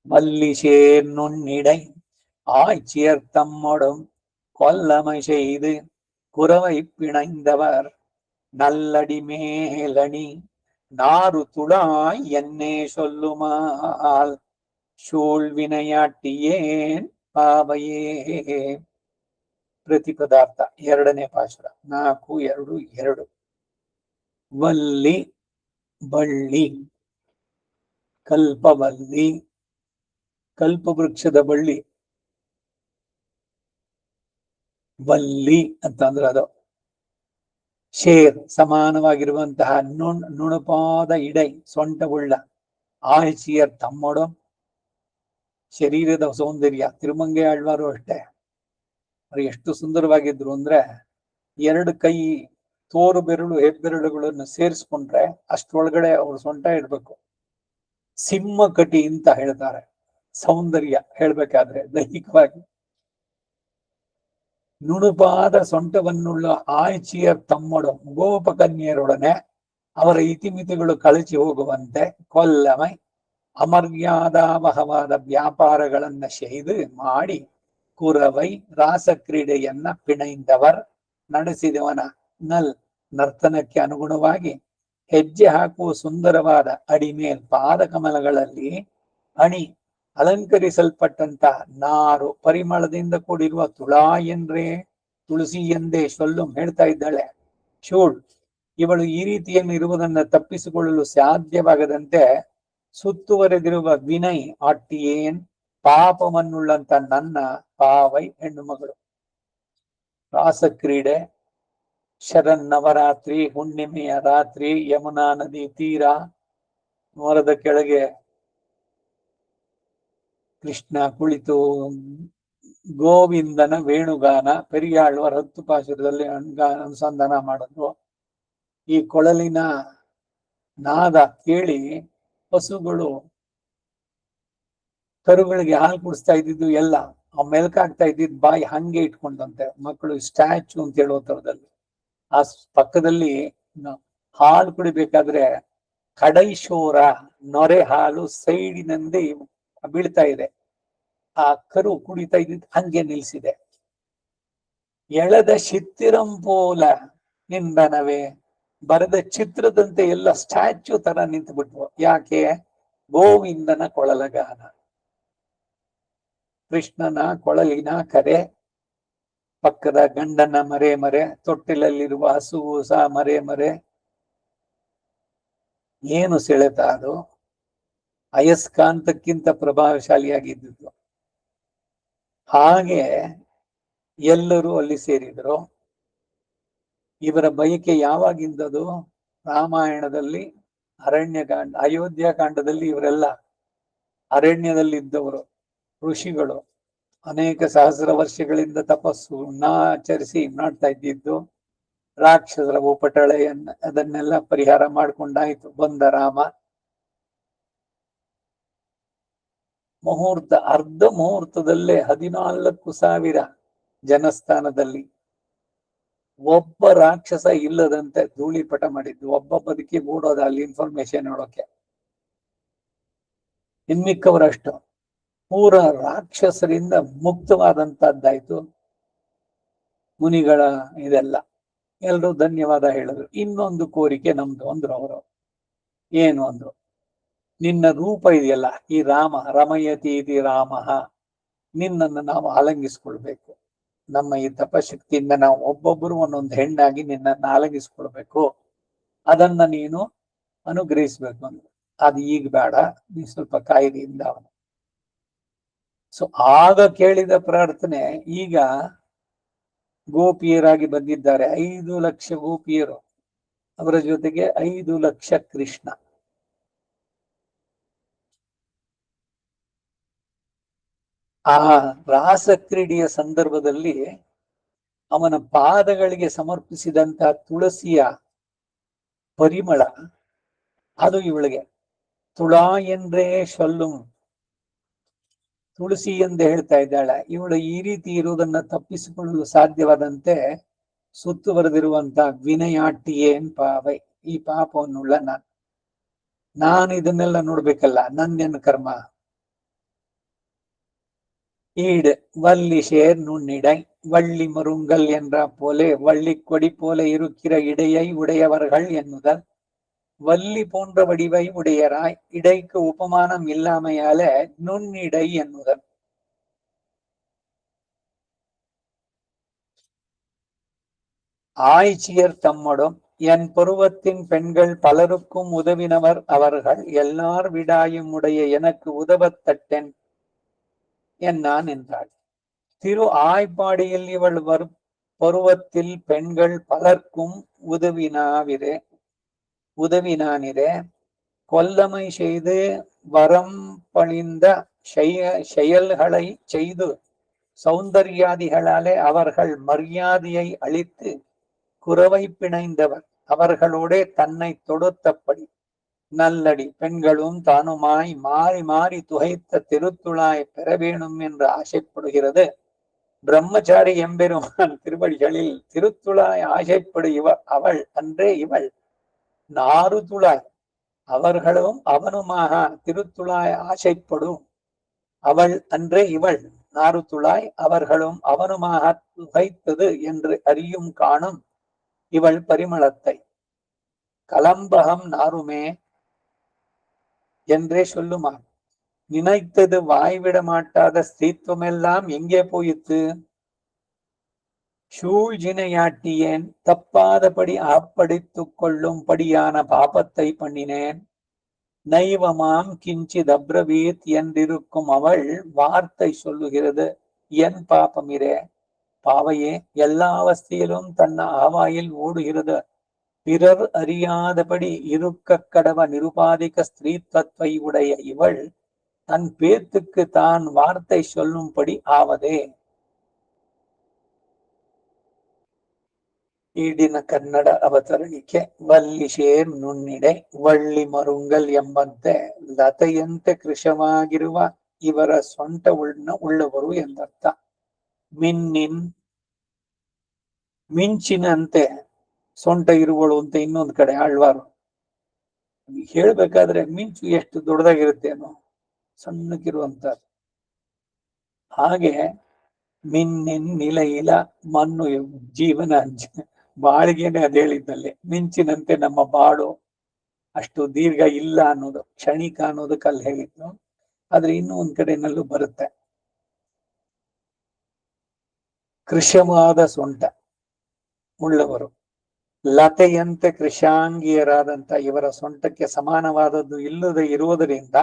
வல்லிசேர் நுண்ணிடை ஆய்ச்சியர் தம்மொடும் கொல்லமை செய்து குறவை பிணைந்தவர் நல்லடி மேலணி நாறு துளாய் என்னே சொல்லுமால் ಶೂಳ್ ವಿನಯಾಟಿಯೇನ್ ಪಾವಯೇ. ಪ್ರತಿಪದಾರ್ಥ ಎರಡನೇ ಪಾಶುರ 4:2-2. ವಲ್ಲಿ ಬಳ್ಳಿ, ಕಲ್ಪವಲ್ಲಿ, ಕಲ್ಪವೃಕ್ಷದ ಬಳ್ಳಿ. ವಲ್ಲಿ ಅಂತಂದ್ರೆ ಅದು ಶೇರ್, ಸಮಾನವಾಗಿರುವಂತಹ ನುಣುಪಾದ ಇಡೈ, ಸೊಂಟವುಳ್ಳ. ಆಯ್ಚಿಯರ್ ತಮ್ಮೊಡು, ಶರೀರದ ಸೌಂದರ್ಯ. ತಿರುಮಂಗೆ ಆಳ್ವಾರು ಅಷ್ಟೇ, ಅವ್ರು ಎಷ್ಟು ಸುಂದರವಾಗಿದ್ರು ಅಂದ್ರೆ, ಎರಡು ಕೈ ತೋರು ಬೆರಳು ಹೆಬ್ಬೆರಳುಗಳನ್ನು ಸೇರಿಸ್ಕೊಂಡ್ರೆ ಅಷ್ಟೊಳಗಡೆ ಅವ್ರ ಸೊಂಟ ಇಡ್ಬೇಕು. ಸಿಂಹ ಕಟಿ ಅಂತ ಹೇಳ್ತಾರೆ ಸೌಂದರ್ಯ ಹೇಳ್ಬೇಕಾದ್ರೆ ದೈಹಿಕವಾಗಿ. ನುಣುಪಾದ ಸೊಂಟವನ್ನುಳ್ಳ ಆಯ್ಚಿಯರ್ ತಮ್ಮೊಡು, ಗೋಪಕನ್ಯರೊಡನೆ ಅವರ ಇತಿಮಿತಿಗಳು ಕಳಚಿ ಹೋಗುವಂತೆ ಕೊಲ್ಲಮೈ ಅಮರ್ಯಾದಾವಹವಾದ ವ್ಯಾಪಾರಗಳನ್ನ செய்து ಮಾಡಿ ಕುರವೈ ರಾಸಕ್ರೀಡೆಯನ್ನ ಪಿಣೈಂದವರ್ ನಡೆಸಿದವನ ನರ್ತನಕ್ಕೆ ಅನುಗುಣವಾಗಿ ಹೆಜ್ಜೆ ಹಾಕುವ ಸುಂದರವಾದ ಅಡಿಮೇಲ್ ಪಾದಕಮಲಗಳಲ್ಲಿ ಅಣಿ ಅಲಂಕರಿಸಲ್ಪಟ್ಟಂತ ನಾರು ಪರಿಮಳದಿಂದ ಕೂಡಿರುವ ತುಳಾ ಎಂದ್ರೆ ತುಳಸಿ ಎಂದೇ ಸೊಲ್ಲು ಹೇಳ್ತಾ ಇದ್ದಾಳೆ. ಶೂಳ್ ಇವಳು ಈ ರೀತಿಯನ್ನು ಇರುವುದನ್ನ ತಪ್ಪಿಸಿಕೊಳ್ಳಲು ಸಾಧ್ಯವಾಗದಂತೆ ಸುತ್ತುವರೆದಿರುವ ವಿನಯ್ ಆಟ್ಟಿಯೇನ್ ಪಾಪವನ್ನುಳ್ಳಂತ ನನ್ನ ಪಾವೈ ಹೆಣ್ಣು ಮಗಳು. ರಾಸಕ್ರೀಡೆ, ಶರನ್ನವರಾತ್ರಿ, ಹುಣ್ಣಿಮೆಯ ರಾತ್ರಿ, ಯಮುನಾ ನದಿ ತೀರ, ಮರದ ಕೆಳಗೆ ಕೃಷ್ಣ ಕುಳಿತು ಗೋವಿಂದನ ವೇಣುಗಾನ, ಪೆರಿಯಾಳ್ವರ 10 ಪಾಶುರದಲ್ಲಿ ಅನುಸಂಧಾನ ಮಾಡಿದ್ರು. ಈ ಕೊಳಲಿನ ನಾದ ಕೇಳಿ ಹಸುಗಳು ಕರುಗಳಿಗೆ ಹಾಲು ಕುಡಿಸ್ತಾ ಇದ್ದಿದ್ದು ಎಲ್ಲ ಆ ಮೆಲ್ಕಾಗ್ತಾ ಇದ್ದಿದ್ ಬಾಯಿ ಹಂಗೆ ಇಟ್ಕೊಂಡಂತೆ ಮಕ್ಕಳು ಸ್ಟ್ಯಾಚು ಅಂತ ಹೇಳೋ ತರದಲ್ಲಿ. ಆ ಪಕ್ಕದಲ್ಲಿ ಹಾಲು ಕುಡಿಬೇಕಾದ್ರೆ ಕಡೈಶೋರ ನೊರೆ ಹಾಲು ಸೈಡಿನಿಂದ ಬೀಳ್ತಾ ಇದೆ. ಆ ಕರು ಕುಡಿತಾ ಇದ್ದಿದ್ದು ಹಂಗೆ ನಿಲ್ಸಿದೆ. ಎಳೆದ ಚಿತ್ತಿರಂಪೋಲ ನಿಂದನವೇ, ಬರೆದ ಚಿತ್ರದಂತೆ ಎಲ್ಲ ಸ್ಟ್ಯಾಚ್ಯೂ ತರ ನಿಂತು ಬಿಟ್ವು. ಯಾಕೆ? ಗೋವಿಂದನ ಕೊಳಲಗಾನ, ಕೃಷ್ಣನ ಕೊಳಲಿನ ಕರೆ, ಪಕ್ಕದ ಗಂಡನ ಮರೆ, ತೊಟ್ಟಿಲಲ್ಲಿರುವ ಹಸುವು ಸಹ ಮರೆ. ಏನು ಸೆಳೆತ ಅದು! ಅಯಸ್ಕಾಂತಕ್ಕಿಂತ ಪ್ರಭಾವಶಾಲಿಯಾಗಿದ್ದು. ಹಾಗೆ ಎಲ್ಲರೂ ಅಲ್ಲಿ ಸೇರಿದ್ರು. ಇವರ ಬಯಕೆ ಯಾವಾಗಿಂದದು? ರಾಮಾಯಣದಲ್ಲಿ ಅರಣ್ಯಕಾಂಡ, ಅಯೋಧ್ಯಕಾಂಡದಲ್ಲಿ ಇವರೆಲ್ಲ ಅರಣ್ಯದಲ್ಲಿದ್ದವರು ಋಷಿಗಳು, ಅನೇಕ ಸಹಸ್ರ ವರ್ಷಗಳಿಂದ ತಪಸ್ಸನ್ನ ಆಚರಿಸಿ ಮಾಡ್ತಾ ಇದ್ದಿದ್ದು. ರಾಕ್ಷಸರ ಉಪಟಳೆಯನ್ನ ಅದನ್ನೆಲ್ಲ ಪರಿಹಾರ ಮಾಡ್ಕೊಂಡಾಯ್ತು. ಬಂದ ರಾಮ. ಮುಹೂರ್ತ, ಅರ್ಧ ಮುಹೂರ್ತದಲ್ಲೇ 14,000 ಜನಸ್ಥಾನದಲ್ಲಿ ಒಬ್ಬ ರಾಕ್ಷಸ ಇಲ್ಲದಂತೆ ಧೂಳಿಪಟ ಮಾಡಿದ್ದು. ಒಬ್ಬ ಬದುಕಿ ಓಡೋದ ಅಲ್ಲಿ ಇನ್ಫಾರ್ಮೇಶನ್ ನೋಡೋಕೆ. ಇನ್ನಿಕ್ಕವರಷ್ಟು ಪೂರ ರಾಕ್ಷಸರಿಂದ ಮುಕ್ತವಾದಂತದ್ದಾಯ್ತು. ಮುನಿಗಳ ಇದೆಲ್ಲ ಎಲ್ರೂ ಧನ್ಯವಾದ ಹೇಳಿದ್ರು. ಇನ್ನೊಂದು ಕೋರಿಕೆ ನಮ್ದು ಅಂದ್ರು ಅವರು. ಏನು ಅಂದ್ರು? ನಿನ್ನ ರೂಪ ಇದೆಯಲ್ಲ, ಈ ರಾಮ, ರಮಯತಿ ಇತಿ ರಾಮ, ನಿನ್ನನ್ನು ನಾವು ಆಲಂಗಿಸ್ಕೊಳ್ಬೇಕು. ನಮ್ಮ ಈ ತಪಶಕ್ತಿಯಿಂದ ನಾವು ಒಬ್ಬೊಬ್ಬರು ಒಂದೊಂದು ಹೆಣ್ಣಾಗಿ ನಿನ್ನನ್ನು ಆಲಂಗಿಸ್ಕೊಳ್ಬೇಕು. ಅದನ್ನ ನೀನು ಅನುಗ್ರಹಿಸ್ಬೇಕು ಅಂದ್ರು. ಅದು ಈಗ ಬೇಡ, ನೀ ಸ್ವಲ್ಪ ಕಾಯಿದೆಯಿಂದ ಅವನು. ಸೊ ಆಗ ಕೇಳಿದ ಪ್ರಾರ್ಥನೆ ಈಗ ಗೋಪಿಯರಾಗಿ ಬಂದಿದ್ದಾರೆ. 5 ಲಕ್ಷ ಗೋಪಿಯರು, ಅವರ ಜೊತೆಗೆ 5 ಲಕ್ಷ ಕೃಷ್ಣ. ಆ ರಾಸಕ್ರೀಡೆಯ ಸಂದರ್ಭದಲ್ಲಿ ಅವನ ಪಾದಗಳಿಗೆ ಸಮರ್ಪಿಸಿದಂತಹ ತುಳಸಿಯ ಪರಿಮಳ ಅದು ಇವಳಿಗೆ ತುಳಾ ಎಂದ್ರೆ ಶೊಲ್ಲುಂ, ತುಳಸಿ ಎಂದು ಹೇಳ್ತಾ ಇದ್ದಾಳೆ. ಇವಳು ಈ ರೀತಿ ಇರುವುದನ್ನ ತಪ್ಪಿಸಿಕೊಳ್ಳಲು ಸಾಧ್ಯವಾದಂತೆ ಸುತ್ತುವರೆದಿರುವಂತಹ ವಿನಯಾಟ್ಟಿಯೇನ್ ಪಾವೈ, ಈ ಪಾಪವನ್ನುಳ್ಳ ನಾನು ಇದನ್ನೆಲ್ಲ ನೋಡ್ಬೇಕಲ್ಲ, ನಂದೇನು ಕರ್ಮ. ஈடு வள்ளி சேர் நுண்ணிடை வள்ளி மருங்கல் என்ற போலே வள்ளி கொடி போல இருக்கிற இடையை உடையவர்கள் என்னுதல். வள்ளி போன்ற வடிவை உடையராய், இடைக்கு உபமானம் இல்லாமையால நுண்ணிடை என்னுதல். ஆய்ச்சியர் தம்மடும் என் பருவத்தின் பெண்கள் பலருக்கும் உதவினவர் அவர்கள், எல்லார் விடாயும் உடைய எனக்கு உதவத்தட்டென் என்னான் என்றாள். திரு ஆய்ப்பாடியில் இவள் பருவத்தில் பெண்கள் பலர்க்கும் உதவினானிரே, கொல்லமை செய்து வரம் பணிந்த செயல்களை செய்து சௌந்தர்யாதிகளாலே அவர்கள் மரியாதையை அளித்து குறவை பிணைந்தவர், அவர்களோட தன்னை தொடுத்தபடி நல்லடி பெண்களும் தானுமாய் மாறி மாறி துகைத்த திருத்துழாய் பெற வேணும் என்று ஆசைப்படுகிறது. பிரம்மச்சாரி எம்பெருமான் திருவடிகளில் திருத்துழாய் ஆசைப்படு அவள் அன்றே இவள் நாறு துழாய், அவர்களும் அவனுமாக திருத்துழாய் ஆசைப்படும் அவள் அன்றே இவள் நாறு துழாய், அவர்களும் அவனுமாக துகைத்தது என்று அறியும் காணும் இவள் பரிமளத்தை. கலம்பகம் நாருமே என்றே சொல்லுமா. நினைத்தது வாய்விட மாட்டாத ஸ்திரீத்துவமெல்லாம் எங்கே போயித்து? சூழ்ஜினையாட்டியேன், தப்பாதபடி ஆப்படித்துக் கொள்ளும்படியான பாபத்தை பண்ணினேன். நைவமாம் கிஞ்சித் அப்ரவீத் என்றிருக்கும் அவள் வார்த்தை சொல்லுகிறது, என் பாபமிரே. பாவையே எல்லா அவஸ்தையிலும் தன்ன ஆவாயில் ஓடுகிறது. பிறர் அறியாதபடி இருக்க கடவ நிருபாதிக ஸ்திரீத்வத்தை உடைய இவள் தன் பேத்துக்கு தான் வார்த்தை சொல்லும்படி ஆவதே. ಈಡಿನ ಕನ್ನಡ ಅವತರಣಿಕೆ. ವಲ್ಲಿಶೇರ್ ನುಣ್ಣಿಡೆ ವಳ್ಳಿ ಮರುಂಗಲ್ ಎಂಬಂತೆ ಲತೆಯಂತೆ ಕೃಶವಾಗಿರುವ ಇವರ ಸೊಂಟ ಉಳ್ಳವರು ಎಂದರ್ಥ. ಮಿಂಚಿನಂತೆ ಸೊಂಟ ಇರುವಳು ಅಂತ ಇನ್ನೊಂದು ಕಡೆ ಆಳ್ವಾರು ಹೇಳ್ಬೇಕಾದ್ರೆ, ಮಿಂಚು ಎಷ್ಟು ದೊಡ್ಡದಾಗಿರುತ್ತೇನೋ, ಸಣ್ಣಕ್ಕಿರುವಂತ ಹಾಗೆ ನಿಲಯಿಲ ಮಣ್ಣು ಜೀವನ ಬಾಳಿಗೆನೆ ಅದ್ ಹೇಳಿದ್ದಲ್ಲಿ, ಮಿಂಚಿನಂತೆ ನಮ್ಮ ಬಾಳು ಅಷ್ಟು ದೀರ್ಘ ಇಲ್ಲ ಅನ್ನೋದು, ಕ್ಷಣಿಕ ಅನ್ನೋದಕ್ಕೆ ಅಲ್ಲಿ ಹೇಳಿದ್ದು. ಆದ್ರೆ ಇನ್ನೂ ಒಂದ್ ಕಡೆನಲ್ಲೂ ಬರುತ್ತೆ. ಕೃಶವಾದ ಸೊಂಟ ಉಳ್ಳವರು, ಲತೆಯಂತೆ ಕೃಶಾಂಗಿಯರಾದಂತ ಇವರ ಸೊಂಟಕ್ಕೆ ಸಮಾನವಾದದ್ದು ಇಲ್ಲದೆ ಇರುವುದರಿಂದ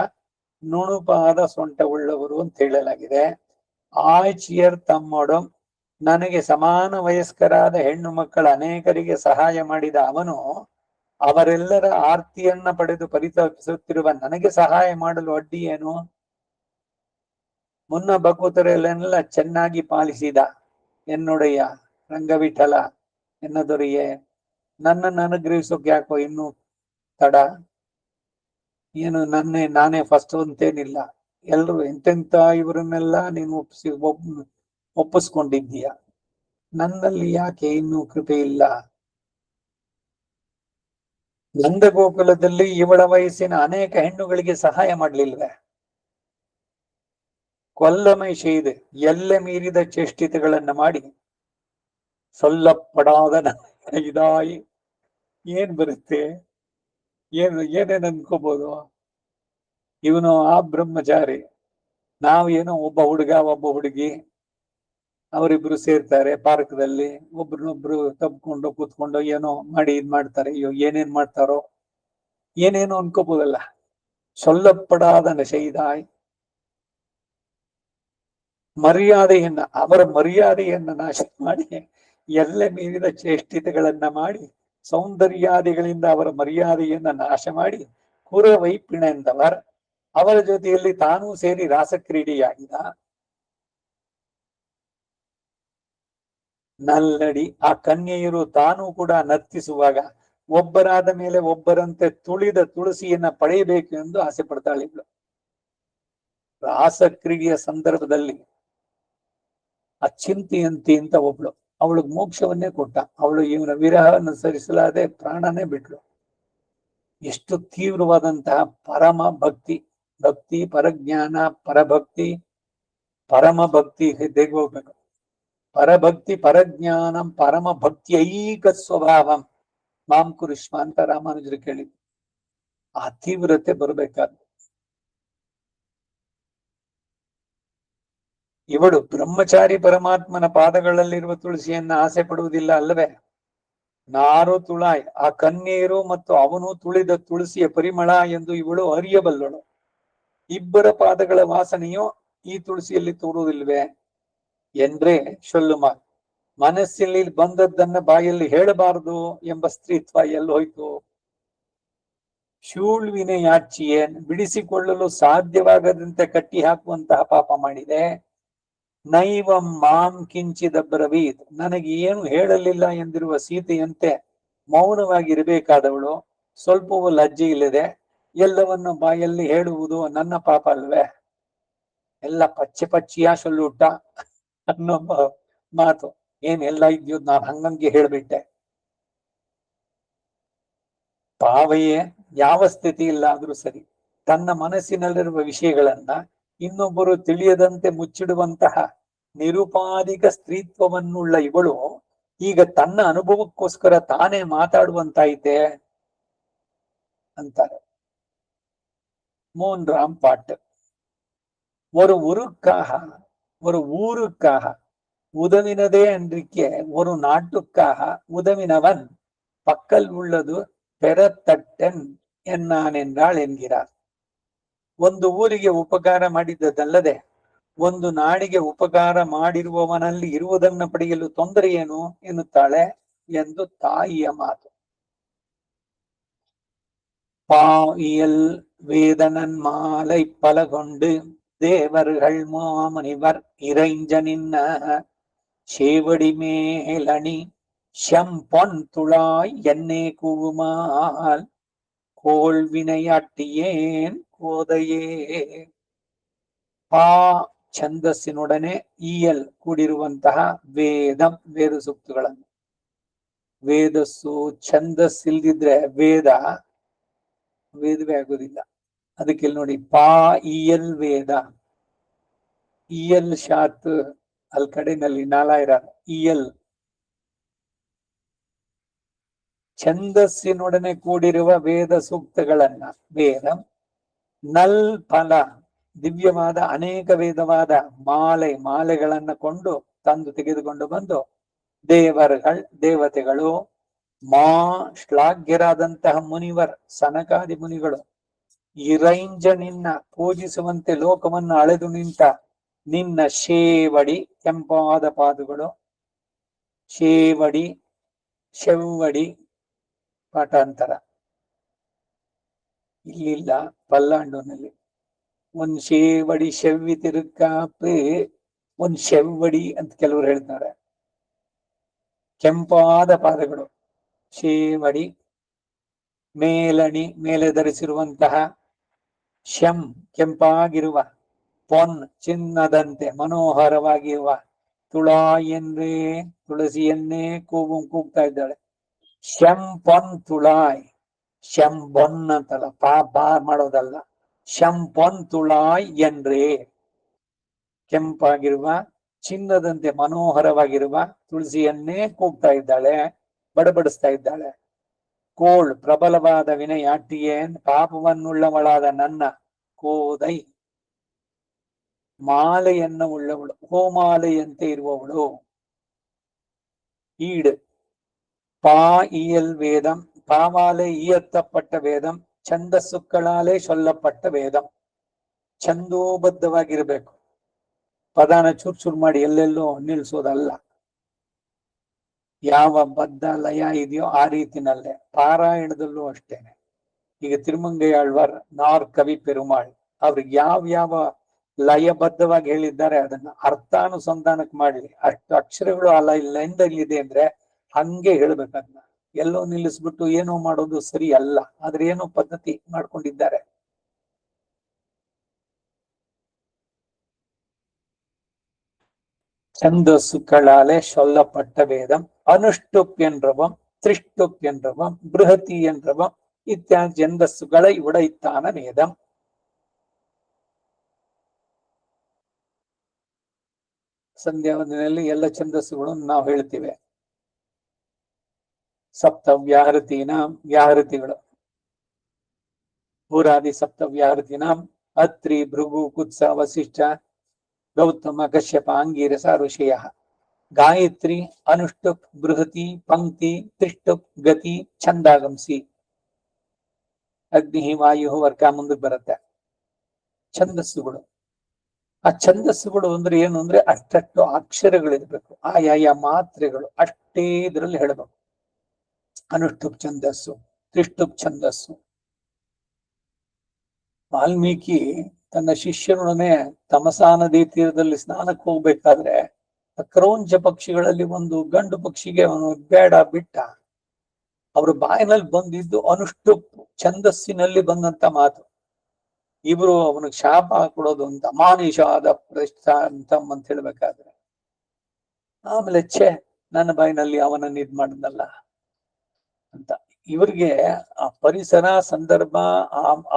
ನುಣುಪಾದ ಸೊಂಟವುಳ್ಳವರು ಅಂತ ಹೇಳಲಾಗಿದೆ. ಆಯ್ಚಿಯರ್ ತಮ್ಮೊಡಂ ನನಗೆ ಸಮಾನ ವಯಸ್ಕರಾದ ಹೆಣ್ಣು ಮಕ್ಕಳ ಅನೇಕರಿಗೆ ಸಹಾಯ ಮಾಡಿದ ಅವನು ಅವರೆಲ್ಲರ ಆರ್ತಿಯನ್ನ ಪಡೆದು ಪರಿತಪಿಸುತ್ತಿರುವ ನನಗೆ ಸಹಾಯ ಮಾಡಲು ಅಡ್ಡಿ ಏನು? ಮುನ್ನ ಭಗವತರೆಲ್ಲ ಚೆನ್ನಾಗಿ ಪಾಲಿಸಿದ ಎನ್ನೊಡೆಯ ರಂಗವಿಠಲ ಎನ್ನದೊರೆಯೇ, ನನ್ನನ್ನು ಅನುಗ್ರಹಿಸೋಕೆ ಯಾಕೋ ಇನ್ನು ತಡ? ಏನು ನಾನೇ ಫಸ್ಟ್ ಅಂತೇನಿಲ್ಲ, ಎಲ್ರು ಎಂತೆಂತ ಇವರನ್ನೆಲ್ಲ ನೀನು ಒಪ್ಪಿಸ್ಕೊಂಡಿದ್ದೀಯ, ನನ್ನಲ್ಲಿ ಯಾಕೆ ಇನ್ನೂ ಕೃಪೆ ಇಲ್ಲ? ನಂದಗೋಕುಲದಲ್ಲಿ ಇವಳ ವಯಸ್ಸಿನ ಅನೇಕ ಹೆಣ್ಣುಗಳಿಗೆ ಸಹಾಯ ಮಾಡ್ಲಿಲ್ವೇ? ಕೊಲ್ಲಮೈ செய்து ಎಲ್ಲೆ ಮೀರಿದ ಚೇಷ್ಟಿತಗಳನ್ನ ಮಾಡಿ ಸೊಲ್ಲಪಡಾದ ಇದಾಯಿ ಏನ್ ಬರುತ್ತೆ? ಏನೇನ್ ಅನ್ಕೋಬಹುದು? ಇವನು ಆ ಬ್ರಹ್ಮಚಾರಿ, ನಾವು ಏನೋ ಒಬ್ಬ ಹುಡುಗ ಒಬ್ಬ ಹುಡುಗಿ ಅವರಿಬ್ರು ಸೇರ್ತಾರೆ ಪಾರ್ಕ್ದಲ್ಲಿ, ಒಬ್ರನ್ನೊಬ್ರು ತಬ್ಕೊಂಡು ಕೂತ್ಕೊಂಡು ಏನೋ ಮಾಡಿ ಇದ್ ಮಾಡ್ತಾರೆ. ಅಯ್ಯೋ ಏನೇನ್ ಮಾಡ್ತಾರೋ ಏನೇನೋ ಅನ್ಕೋಬಹುದಲ್ಲ. ಸೊಲ್ಲಪಡಾದ ನಶೈದಾಯ್, ಮರ್ಯಾದೆಯನ್ನ ಅವರ ಮರ್ಯಾದೆಯನ್ನ ನಾಶ ಮಾಡಿ ಎಲ್ಲೆ ಮೀರಿದ ಚೇಷ್ಟಿತಗಳನ್ನ ಮಾಡಿ ಸೌಂದರ್ಯಾದಿಗಳಿಂದ ಅವರ ಮರ್ಯಾದೆಯನ್ನ ನಾಶ ಮಾಡಿ ಕುರವೈಪಿಣೆಂದವರ್ ಅವರ ಜೊತೆಯಲ್ಲಿ ತಾನೂ ಸೇರಿ ರಾಸಕ್ರೀಡೆಯಾಗಿದ. ನಲ್ಲಡಿ ಆ ಕನ್ಯೆಯರು ತಾನೂ ಕೂಡ ನರ್ತಿಸುವಾಗ ಒಬ್ಬರಾದ ಮೇಲೆ ಒಬ್ಬರಂತೆ ತುಳಿದ ತುಳಸಿಯನ್ನ ಪಡೆಯಬೇಕು ಎಂದು ಆಸೆ ಪಡ್ತಾಳಿದ್ಳು. ರಾಸಕ್ರೀಡೆಯ ಸಂದರ್ಭದಲ್ಲಿ ಅಚಿಂತಿಯಂತಿ ಅಂತ ಒಬ್ಳು, ಅವಳಿಗೆ ಮೋಕ್ಷವನ್ನೇ ಕೊಟ್ಟ. ಅವಳು ಇವನ ವಿರಹ ಅನುಸರಿಸಲಾದೆ ಪ್ರಾಣನೇ ಬಿಟ್ಲು. ಎಷ್ಟು ತೀವ್ರವಾದಂತಹ ಪರಮ ಭಕ್ತಿ, ಪರಜ್ಞಾನ, ಪರಭಕ್ತಿ, ಪರಮ ಭಕ್ತಿ ಹೇಗೆ ಹೋಗ್ಬೇಕು. ಪರಭಕ್ತಿ ಪರಜ್ಞಾನಂ ಪರಮ ಭಕ್ತಿ ಐಕ ಸ್ವಭಾವಂ ಮಾಂ ಕುರುಷ್ಮ ಅಂತ ರಾಮಾನುಜರು ಕೇಳಿದ್ರು. ಆ ತೀವ್ರತೆ ಬರಬೇಕಾದ ಇವಳು ಬ್ರಹ್ಮಚಾರಿ ಪರಮಾತ್ಮನ ಪಾದಗಳಲ್ಲಿರುವ ತುಳಸಿಯನ್ನ ಆಸೆ ಪಡುವುದಿಲ್ಲ ಅಲ್ಲವೇ? ನಾರು ತುಳಾಯ್ ಆ ಕನ್ಯೆಯರು ಮತ್ತು ಅವನು ತುಳಿದ ತುಳಸಿಯ ಪರಿಮಳ ಎಂದು ಇವಳು ಅರಿಯಬಲ್ಲಳು. ಇಬ್ಬರ ಪಾದಗಳ ವಾಸನೆಯೋ ಈ ತುಳಸಿಯಲ್ಲಿ ತೋರುವುದಿಲ್ವೇ ಎಂದ್ರೆ ಶೊಲ್ಲುಮ. ಮನಸ್ಸಲ್ಲಿ ಬಂದದ್ದನ್ನ ಬಾಯಲ್ಲಿ ಹೇಳಬಾರದು ಎಂಬ ಸ್ತ್ರೀತ್ವ ಎಲ್ಲಿ ಹೋಯ್ತು? ಶೂಳ್ವಿನೆಯಾಚಿಯೇನ್ ಬಿಡಿಸಿಕೊಳ್ಳಲು ಸಾಧ್ಯವಾಗದಂತೆ ಕಟ್ಟಿ ಹಾಕುವಂತಹ ಪಾಪ ಮಾಡಿದೆ. ನೈವಂ ಮಾಂ ಕಿಂಚಿದ ಬ್ರವೀತ್ ನನಗೆ ಏನು ಹೇಳಲಿಲ್ಲ ಎಂದಿರುವ ಸೀತೆಯಂತೆ ಮೌನವಾಗಿರಬೇಕಾದವಳು ಸ್ವಲ್ಪವೂ ಲಜ್ಜೆ ಇಲ್ಲದೆ ಎಲ್ಲವನ್ನು ಬಾಯಲ್ಲಿ ಹೇಳುವುದು ನನ್ನ ಪಾಪ ಅಲ್ವೇ? ಎಲ್ಲ ಪಚ್ಚೆಯ ಸೊಲ್ಲುಟ್ಟ ಅನ್ನೋ ಮಾತು. ಏನೆಲ್ಲ ಇದ್ಯೋ ನಾನು ಹಂಗಂಗೆ ಹೇಳ್ಬಿಟ್ಟೆ. ಪಾವಯೇ ಯಾವ ಸ್ಥಿತಿ ಇಲ್ಲ ಆದ್ರೂ ಸರಿ ತನ್ನ ಮನಸ್ಸಿನಲ್ಲಿರುವ ವಿಷಯಗಳನ್ನ ಇನ್ನೊಬ್ಬರು ತಿಳಿಯದಂತೆ ಮುಚ್ಚಿಡುವಂತಹ ನಿರುಪಾಧಿಕ ಸ್ತ್ರೀತ್ವವನ್ನುಳ್ಳ ಇವಳು ಈಗ ತನ್ನ ಅನುಭವಕ್ಕೋಸ್ಕರ ತಾನೇ ಮಾತಾಡುವಂತಾಯಿತೆ ಅಂತಾರೆ ಮೋಹನ್ ರಾಮ್ ಪಾಟ್. ஒரு ஊருக்காக உதவினதே அன்றைக்கு ஒரு நாட்டுக்காக உதவினவன் பக்கல் உள்ளது பெறத்தட்டன் ಎನ್ನಾನ್ ಎಂದಾಳ್ ಎನ್கிறார். ಒಂದು ಊರಿಗೆ ಉಪಕಾರ ಮಾಡಿದ್ದಲ್ಲದೆ ಒಂದು ನಾಡಿಗೆ ಉಪಕಾರ ಮಾಡಿರುವವನಲ್ಲಿ ಇರುವುದನ್ನು ಪಡೆಯಲು ತೊಂದರೆ ಏನು ಎನ್ನುತ್ತಾಳೆ ಎಂದು ತಾಯಿಯ ಮಾತು. பாயியல் வேதனன் மாலை பலகொண்டு தேவர்கள் மாமுனிவர் இறைஞ்சனின்ன சேவடி மேலணி செம்பொன் துளாய் என்னே கூவுமால் கோள் வினையாட்டியேன் ಕೋದಯೇ. ಪಾ ಛಂದಸ್ಸಿನೊಡನೆ ಈಯಲ್ ಕೂಡಿರುವಂತಹ ವೇದಂ ವೇದ ಸೂಕ್ತಗಳನ್ನು. ವೇದಸ್ಸು ಛಂದಸ್ಸಿಲ್ದಿದ್ರೆ ವೇದವೇ ಆಗೋದಿಲ್ಲ. ಅದಕ್ಕೆ ಇಲ್ಲಿ ನೋಡಿ ಪಾ ಇಯಲ್ ವೇದ, ಇಯಲ್ ಶಾತ್ ಅಲ್ಲಿ ಕಡೆನಲ್ಲಿ ನಾಲಾಯಿರ ಇಯಲ್ ಛಂದಸ್ಸಿನೊಡನೆ ಕೂಡಿರುವ ವೇದ ಸೂಕ್ತಗಳನ್ನ ವೇದಂ ನಲ್ ಫಲ ದಿವ್ಯವಾದ ಅನೇಕ ವೇದವಾದ ಮಾಲೆಗಳನ್ನ ಕೊಂಡು ತಂದು ತೆಗೆದುಕೊಂಡು ಬಂದು ದೇವತೆಗಳು ಮಾ ಶ್ಲಾಘ್ಯರಾದಂತಹ ಮುನಿವರ್ ಸನಕಾದಿ ಮುನಿಗಳು ಇರೈಂಜ ನಿನ್ನ ಪೂಜಿಸುವಂತೆ ಲೋಕವನ್ನು ಅಳೆದು ನಿಂತ ನಿನ್ನ ಶೇವಡಿ ಕೆಂಪಾದ ಪಾದಗಳು, ಶೇವಡಿ ಶೆವ್ವಡಿ ಪಾಠಾಂತರ ಇಲ್ಲಿಲ್ಲ ಪಲ್ಲಾಂಡೂನಲ್ಲಿ. ಒಂದ್ ಶೇವಡಿ ಶೆವ್ವಿ ತಿರುಕಾಪೆ ಒಂದ್ ಶೆವ್ವಡಿ ಅಂತ ಕೆಲವರು ಹೇಳ್ತಾರೆ. ಕೆಂಪಾದ ಪಾದಗಳು ಶೇವಡಿ, ಮೇಲಣಿ ಮೇಲೆ ಧರಿಸಿರುವಂತಹ, ಶಂ ಕೆಂಪಾಗಿರುವ, ಪೊನ್ ಚಿನ್ನದಂತೆ ಮನೋಹರವಾಗಿರುವ, ತುಳಾಯನ್ನೇ ತುಳಸಿಯನ್ನೇ ಕೂಗ್ತಾ ಇದ್ದಾಳೆ. ಶಂ ಪೊನ್ ತುಳಾಯ್, ಶಂ ಬೊನ್ ಅಂತಲ್ಲ, ಬಾ ಮಾಡೋದಲ್ಲ, ಶಂ ಪೊನ್ ತುಳಾಯ್ ಎನ್ರೇ, ಕೆಂಪಾಗಿರುವ ಚಿನ್ನದಂತೆ ಮನೋಹರವಾಗಿರುವ ತುಳಸಿಯನ್ನೇ ಕೂಗ್ತಾ ಇದ್ದಾಳೆ, ಬಡಬಡಿಸ್ತಾ ಇದ್ದಾಳೆ. ಕೋಳ್ ಪ್ರಬಲವಾದ ವಿನಯಾಟಿಯೇನ್ ಪಾಪವನ್ನುಳ್ಳವಳಾದ ನನ್ನ ಕೋದೈ, ಮಾಲೆಯನ್ನ ಉಳ್ಳವಳು, ಹೋಮಾಲೆಯಂತೆ ಇರುವವಳು. ಈಡ್ ಪಾ ಇಯಲ್ ವೇದಂ, ಪಾಮಾಲೆ ಈಯತ್ತಪ್ಪಟ್ಟ ವೇದಂ, ಛಂದಸ್ಸುಕ್ಕಳಾಲೆ ಸೊಲ್ಲಪಟ್ಟ ವೇದಂ. ಛಂದೋಬದ್ಧವಾಗಿರ್ಬೇಕು, ಪದಾನ ಚೂರ್ ಮಾಡಿ ಎಲ್ಲೆಲ್ಲೋ ನಿಲ್ಸೋದಲ್ಲ. ಯಾವ ಬದ್ಧ ಲಯ ಇದೆಯೋ ಆ ರೀತಿನಲ್ಲೇ ಪಾರಾಯಣದಲ್ಲೂ ಅಷ್ಟೇನೆ. ಈಗ ತಿರುಮಂಗೈಯಾಳ್ವಾರ್, ನಾರ್ ಕವಿ ಪೆರುಮಾಳ್ ಅವ್ರಿಗೆ ಯಾವ ಲಯಬದ್ಧವಾಗಿ ಹೇಳಿದ್ದಾರೆ ಅದನ್ನ ಅರ್ಥಾನುಸಂಧಾನಕ್ಕೆ ಮಾಡ್ಲಿ. ಅಷ್ಟು ಅಕ್ಷರಗಳು ಆ ಲೈನ್ದಲ್ಲಿದೆ ಅಂದ್ರೆ ಹಂಗೆ ಹೇಳ್ಬೇಕದನ್ನ. ಎಲ್ಲೋ ನಿಲ್ಲಿಸ್ಬಿಟ್ಟು ಏನೋ ಮಾಡೋದು ಸರಿ ಅಲ್ಲ, ಆದ್ರೆ ಏನೋ ಪದ್ಧತಿ ಮಾಡ್ಕೊಂಡಿದ್ದಾರೆ. ಛಂದಸ್ಸುಗಳಾಲೆ ಸೊಲ್ಲಪಟ್ಟ ವೇದಂ, ಅನುಷ್ಟುಪ್ಯನ್ರವಂ, ತ್ರಿಷ್ಟುಪ್ಯನ್ರವಂ, ಬೃಹತಿಯನ್ರವಂ ಇತ್ಯಾದಿ ಛಂದಸ್ಸುಗಳ ಉಡೈತ್ತಾನ ವೇದಂ. ಸಂಧ್ಯಾವಂದನೆಯಲ್ಲಿ ಎಲ್ಲ ಛಂದಸ್ಸುಗಳನ್ನು ನಾವು ಹೇಳ್ತೀವಿ. ಸಪ್ತ ವ್ಯಾಹೃತೀನಾಂ, ವ್ಯಾಹೃತಿಗಳು ಪೂರಾದಿ ಸಪ್ತ ವ್ಯಾಹೃತೀನಾಂ ಅತ್ರಿ ಭೃಗು ಕುತ್ಸ ವಸಿಷ್ಠ ಗೌತಮ ಕಶ್ಯಪ ಅಂಗೀರಸ ಋಷಿಯ. ಗಾಯತ್ರಿ ಅನುಷ್ಟುಪ್ ಬೃಹತಿ ಪಂಕ್ತಿ ತ್ರಿಷ್ಟುಪ್ ಗತಿ ಛಂದಾಗಂಸಿ. ಅಗ್ನಿ ವಾಯು ವರ್ಗ ಮುಂದಕ್ಕೆ ಬರುತ್ತೆ. ಛಂದಸ್ಸುಗಳು, ಆ ಛಂದಸ್ಸುಗಳು ಅಂದ್ರೆ ಏನು ಅಂದ್ರೆ ಅಷ್ಟಷ್ಟು ಅಕ್ಷರಗಳಿರ್ಬೇಕು, ಆಯಾಯ ಮಾತ್ರೆಗಳು ಅಷ್ಟೇ ಇದರಲ್ಲಿ ಹೇಳಬೇಕು. ಅನುಷ್ಟುಪ್ ಛಂದಸ್ಸು, ತ್ರಿಷ್ಟುಪ್ ಛಂದಸ್ಸು. ವಾಲ್ಮೀಕಿ ತನ್ನ ಶಿಷ್ಯರೊಡನೆ ತಮಸಾ ನದಿ ತೀರದಲ್ಲಿ ಸ್ನಾನಕ್ಕೆ ಹೋಗ್ಬೇಕಾದ್ರೆ ಕ್ರೌಂಚ ಪಕ್ಷಿಗಳಲ್ಲಿ ಒಂದು ಗಂಡು ಪಕ್ಷಿಗೆ ಅವನು ಬೇಡ ಬಿಟ್ಟ. ಅವ್ರ ಬಾಯಿನಲ್ಲಿ ಬಂದಿದ್ದು ಅನುಷ್ಟುಪ್ ಛಂದಸ್ಸಿನಲ್ಲಿ ಬಂದಂತ ಮಾತು. ಇಬ್ರು ಅವನಿಗೆ ಶಾಪ ಕೊಡೋದು ಅಂತ, ಮಾನಿಷಾದ ಪ್ರಸ್ಥ ಅಂತ ಹೇಳ್ಬೇಕಾದ್ರೆ ಆಮೇಲೆ ನನ್ನ ಬಾಯಿನಲ್ಲಿ ಅವನನ್ನ ಇದ್ ಮಾಡಿದ್ನಲ್ಲ ಅಂತ. ಇವ್ರಿಗೆ ಆ ಪರಿಸರ ಸಂದರ್ಭ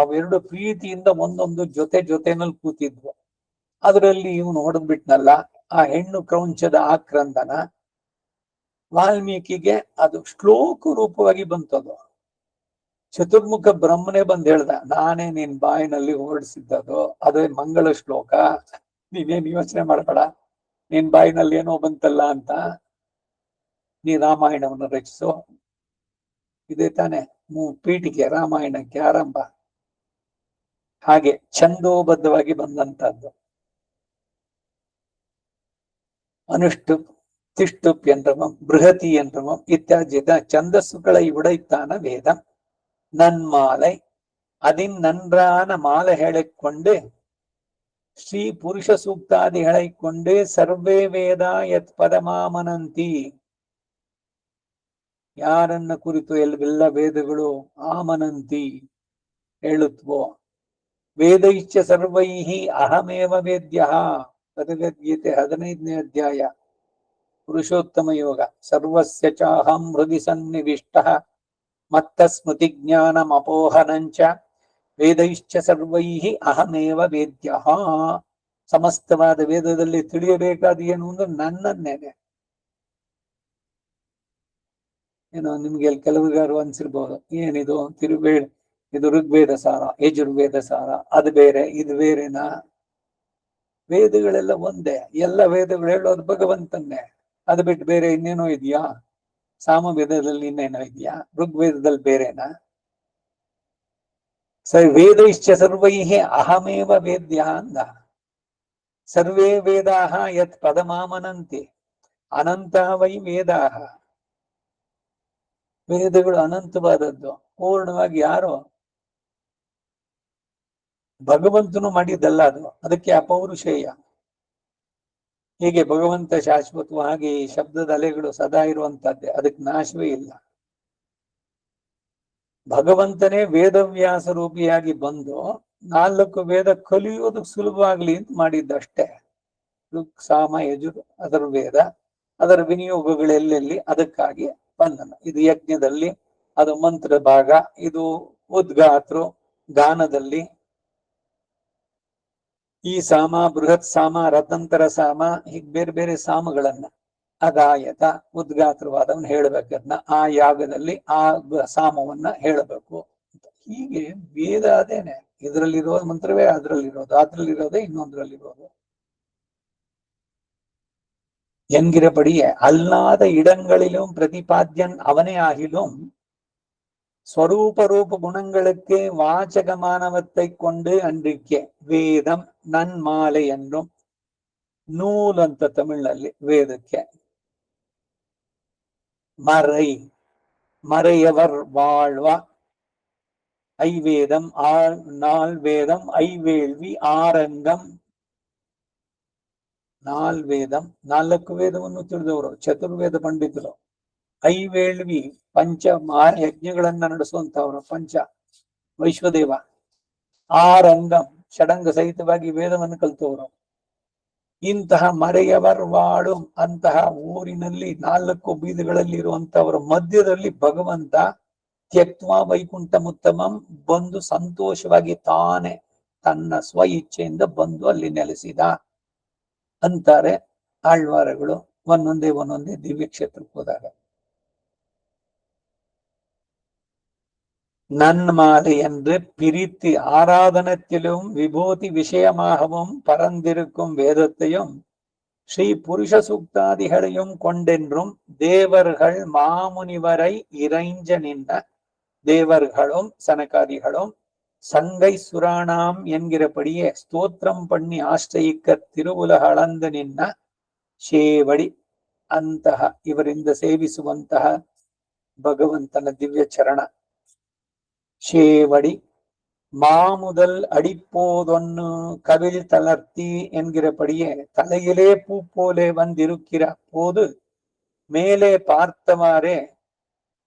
ಅವೆರಡು ಪ್ರೀತಿಯಿಂದ ಒಂದೊಂದು ಜೊತೆನಲ್ಲಿ ಕೂತಿದ್ವು. ಅದರಲ್ಲಿ ಇವನು ಹೊಡೆದ್ಬಿಟ್ನಲ್ಲ ಆ ಹೆಣ್ಣು ಕ್ರೌಂಚದ ಆಕ್ರಂದನ. ವಾಲ್ಮೀಕಿಗೆ ಅದು ಶ್ಲೋಕ ರೂಪವಾಗಿ ಬಂತದು. ಚತುರ್ಮುಖ ಬ್ರಹ್ಮನೇ ಬಂದ್ ಹೇಳ್ದ, ನಾನೇ ನಿನ್ ಬಾಯಿನಲ್ಲಿ ಹೊರಡಿಸಿದ್ದದು, ಅದೇ ಮಂಗಳ ಶ್ಲೋಕ, ನೀನೇನ್ ಯೋಚನೆ ಮಾಡಬೇಡ, ನಿನ್ ಬಾಯಿನಲ್ಲಿ ಏನೋ ಬಂತಲ್ಲ ಅಂತ. ನೀ ರಾಮಾಯಣವನ್ನು ರಚಿಸು. ಇದೇ ತಾನೆ ಪೀಠಿಕೆ ರಾಮಾಯಣಕ್ಕೆ ಆರಂಭ. ಹಾಗೆ ಛಂದೋಬದ್ಧವಾಗಿ ಬಂದಂತದ್ದು. ಅನುಷ್ಟುಪ್ ತಿಷ್ಟುಪ್ என்றவம், ಬೃಹತಿ என்றவம் ಇತ್ಯಾದಿ ಛಂದಸ್ಸುಗಳ ಉಡೈತ್ತಾನ ವೇದಂ. நன்மாலை அதின் நன்றான மாலை ಹೇಳಿಕೊಂಡೆ, ಶ್ರೀ ಪುರುಷ ಸೂಕ್ತಾದಿ ಹೇಳಿಕೊಂಡೆ, ಸರ್ವೇ ವೇದ ಯತ್ ಪದಮಾಮನಂತಿ. ಯಾರನ್ನ ಕುರಿತು ಎಲ್ಲ ವೇದಗಳು ಆಮನಂತಿ ಹೇಳುತ್ತವೋ. ವೇದೈಶ್ಚ ಸರ್ವೈಹಿ ಅಹಮೇವ ವೇದ್ಯ. ಭಗವದ್ಗೀತೆ 15ನೇ ಅಧ್ಯಾಯ ಪುರುಷೋತ್ತಮ ಯೋಗ. ಸರ್ವಸ್ಯ ಚಾಹಂ ಹೃದಯ ಸನ್ನಿವಿಷ್ಟ ಮತ್ತ ಸ್ಮೃತಿ ಜ್ಞಾನಂ ಅಪೋಹನಂಚ ವೇದೈಶ್ಚ ಸರ್ವೈಹಿ ಅಹಮೇವ ವೇದ್ಯ. ಸಮಸ್ತವಾದ ವೇದದಲ್ಲಿ ತಿಳಿಯಬೇಕಾದ ಏನು ಅಂದ್ರೆ ನನ್ನನ್ನೇನೆ. ಏನೋ ನಿಮ್ಗೆ ಕೆಲವರಿಗಾರು ಅನ್ಸಿರ್ಬೋದು, ಏನಿದು ಇದು ಋಗ್ವೇದ ಸಾರ, ಯಜುರ್ವೇದ ಸಾರ, ಅದು ಬೇರೆ ಇದು ಬೇರೆನಾ? ವೇದಗಳೆಲ್ಲ ಒಂದೇ, ಎಲ್ಲ ವೇದಗಳು ಹೇಳೋದು ಭಗವಂತನ್ನೇ. ಅದು ಬಿಟ್ಟು ಬೇರೆ ಇನ್ನೇನೋ ಇದೆಯಾ? ಸಾಮವೇದದಲ್ಲಿ ಇನ್ನೇನೋ ಇದೆಯಾ? ಋಗ್ವೇದದಲ್ಲಿ ಬೇರೆನಾ? ಸ ವೇದೈಶ್ಚ ಸರ್ವೈಃ ಅಹಮೇವ ವೇದ್ಯ ಅಂದ. ಸರ್ವೇ ವೇದಾಃ ಯತ್ ಪದಮಾಮನಂತೆ ಅನಂತ ವೈ ವೇದಾಃ. ವೇದಗಳು ಅನಂತವಾದದ್ದು, ಪೂರ್ಣವಾಗಿ ಯಾರು ಭಗವಂತನು ಮಾಡಿದ್ದಲ್ಲ ಅದು, ಅದಕ್ಕೆ ಅಪೌರುಷೇಯ. ಹೀಗೆ ಭಗವಂತ ಶಾಶ್ವತವು, ಹಾಗೆ ಈ ಶಬ್ದದ ಅಲೆಗಳು ಸದಾ ಇರುವಂತದ್ದೇ, ಅದಕ್ಕೆ ನಾಶವೇ ಇಲ್ಲ. ಭಗವಂತನೇ ವೇದವ್ಯಾಸ ರೂಪಿಯಾಗಿ ಬಂದು 4 ವೇದ ಕಲಿಯೋದಕ್ಕೆ ಸುಲಭವಾಗ್ಲಿ ಅಂತ ಮಾಡಿದ್ದಷ್ಟೇ. ಋಕ್ ಸಾಮ ಯಜುರ್ ಅದರ ವೇದ, ಅದರ ವಿನಿಯೋಗಗಳೆಲ್ಲೆಲ್ಲಿ, ಅದಕ್ಕಾಗಿ ಬಂಧನ. ಇದು ಯಜ್ಞದಲ್ಲಿ, ಅದು ಮಂತ್ರ ಭಾಗ, ಇದು ಉದ್ಗಾತೃ ಗಾನದಲ್ಲಿ ಈ ಸಾಮ, ಬೃಹತ್ ಸಾಮ, ರತಂತರ ಸಾಮ, ಹೀಗೆ ಬೇರೆ ಬೇರೆ ಸಾಮಗಳನ್ನ, ಅಗಾಯತ ಉದ್ಗಾತ್ರವಾದವನ್ನ ಹೇಳಬೇಕದನ್ನ, ಆ ಯಾಗದಲ್ಲಿ ಆ ಸಾಮವನ್ನ ಹೇಳಬೇಕು. ಹೀಗೆ ವೇದ ಅದೇನೆ, ಇದರಲ್ಲಿರೋ ಮಂತ್ರವೇ ಅದರಲ್ಲಿರೋದು, ಅದರಲ್ಲಿರೋದೇ ಇನ್ನೊಂದರಲ್ಲಿರೋದು. என்கிறபடியே அல்லாத இடங்களிலும் பிரதிபாத்தியன் அவனே ஆகிலும் ஸ்வரூப ரூப குணங்களுக்கு வாசகமானவத்தை கொண்டு அன்றிக்கே ವೇದಂ ನನ್ಮಾಲೆ என்றும் ನೂಲ್ ಅಂತ ತಮಿಳಿನಲ್ಲಿ ವೇದಕ್ಕೆ. ಮರೈ ಮರೆಯವರ್ வாழ்வ ಐವೇದಂ ನಾಲ್ ವೇದಂ ಐವೇಳ್ವಿ ಆರಂಗಂ. ನಾಲ್ವೇದಂ 4 ವೇದವನ್ನು ತಿಳಿದವರು ಚತುರ್ವೇದ ಪಂಡಿತರು. ಐವೇಳ್ವಿ ಪಂಚ ಮಹಾಯಜ್ಞಗಳನ್ನ ನಡೆಸುವಂತವರು ಪಂಚ ವೈಶ್ವದೇವ. ಆರಂಗಂ ಷಡಂಗ ಸಹಿತವಾಗಿ ವೇದವನ್ನು ಕಲಿತವರು. ಇಂತಹ ಮರೆಯವರ್ ವಾಳು ಅಂತಹ ಊರಿನಲ್ಲಿ 4 ಬೀದಿಗಳಲ್ಲಿ ಇರುವಂತವರ ಮಧ್ಯದಲ್ಲಿ ಭಗವಂತ ತ್ಯಕ್ವಾ ವೈಕುಂಠ ಮುತ್ತಮಂ ಬಂದು ಸಂತೋಷವಾಗಿ ತಾನೇ ತನ್ನ ಸ್ವ ಇಚ್ಛೆಯಿಂದ ಬಂದು ಅಲ್ಲಿ ನೆಲೆಸಿದ ಅಂತಾರೆ ಆಳ್ವಾರಗಳು ಒಂದೊಂದೇ ದಿವ್ಯ ಕ್ಷೇತ್ರಕ್ಕೆ ಹೋದಾಗ. நன்மாலை என்று பிரித்து ஆராதனத்திலும் விபூதி விஷயமாகவும் பரந்திருக்கும் வேதத்தையும் ஸ்ரீ புருஷ சூக்தாதிகளையும் கொண்டென்றும் தேவர்கள் மாமுனிவரை இறைஞ்ச நின்ற தேவர்களும் சனகாதிகளும் சங்கை சுராணாம் என்கிறபடியே ಸ್ತೋತ್ರಂ பண்ணி ಆಶ್ರಯಿಕ ತಿರುವುಲಹ அளந்து ನಿನ್ನ ಶೇವಡಿ ಅಂತಹ ಇವರಿಂದ ಸೇವಿಸುವಂತಹ ಭಗವಂತನ ದಿವ್ಯ ಚರಣ ಶೇವಡಿ மாமுதல் அடிப்போதொன்னு கவில் தளர்த்தி என்கிறபடியே தலையிலே பூ போலே வந்திருக்கிற போது மேலே பார்த்தவாறே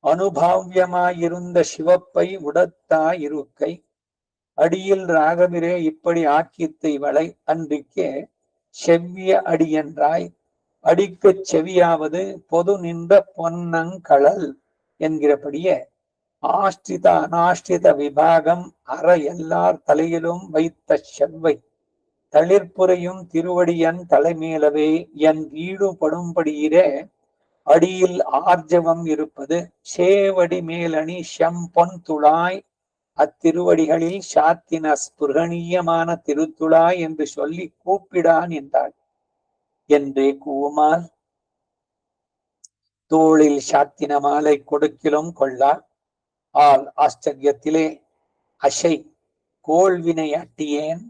அனுபாவியமாயிருந்த சிவப்பை உடத்தாயிருக்கை அடியில் ராகவிரே இப்படி ஆக்கித்து இவளை அன்றிக்கே செவ்விய அடியன்றாய் அடிக்குச் செவியாவது பொது நின்ற பொன்னங்கழல் என்கிறபடியே ஆஷ்டித அனாஷ்டித விபாகம் அற எல்லார் தலையிலும் வைத்த செவ்வை தளிர்ப்புறையும் திருவடியன் தலைமேலவே என் ஈடுபடும்படியிலே அடியில் ஆர்ஜவம் இருப்பது சேவடி மேலணி செம்பொன் துளாய் அத்திருவடிகளில் சாத்தின ஸ்புரணீயமான திருத்துளாய் என்று சொல்லி கூப்பிடான் என்றாள். என்றே கூமால் தோளில் சாத்தின மாலை கொடுக்கிலும் கொள்ளார் ஆள் ஆச்சரியத்திலே அசை கோள்வினை அட்டியேன்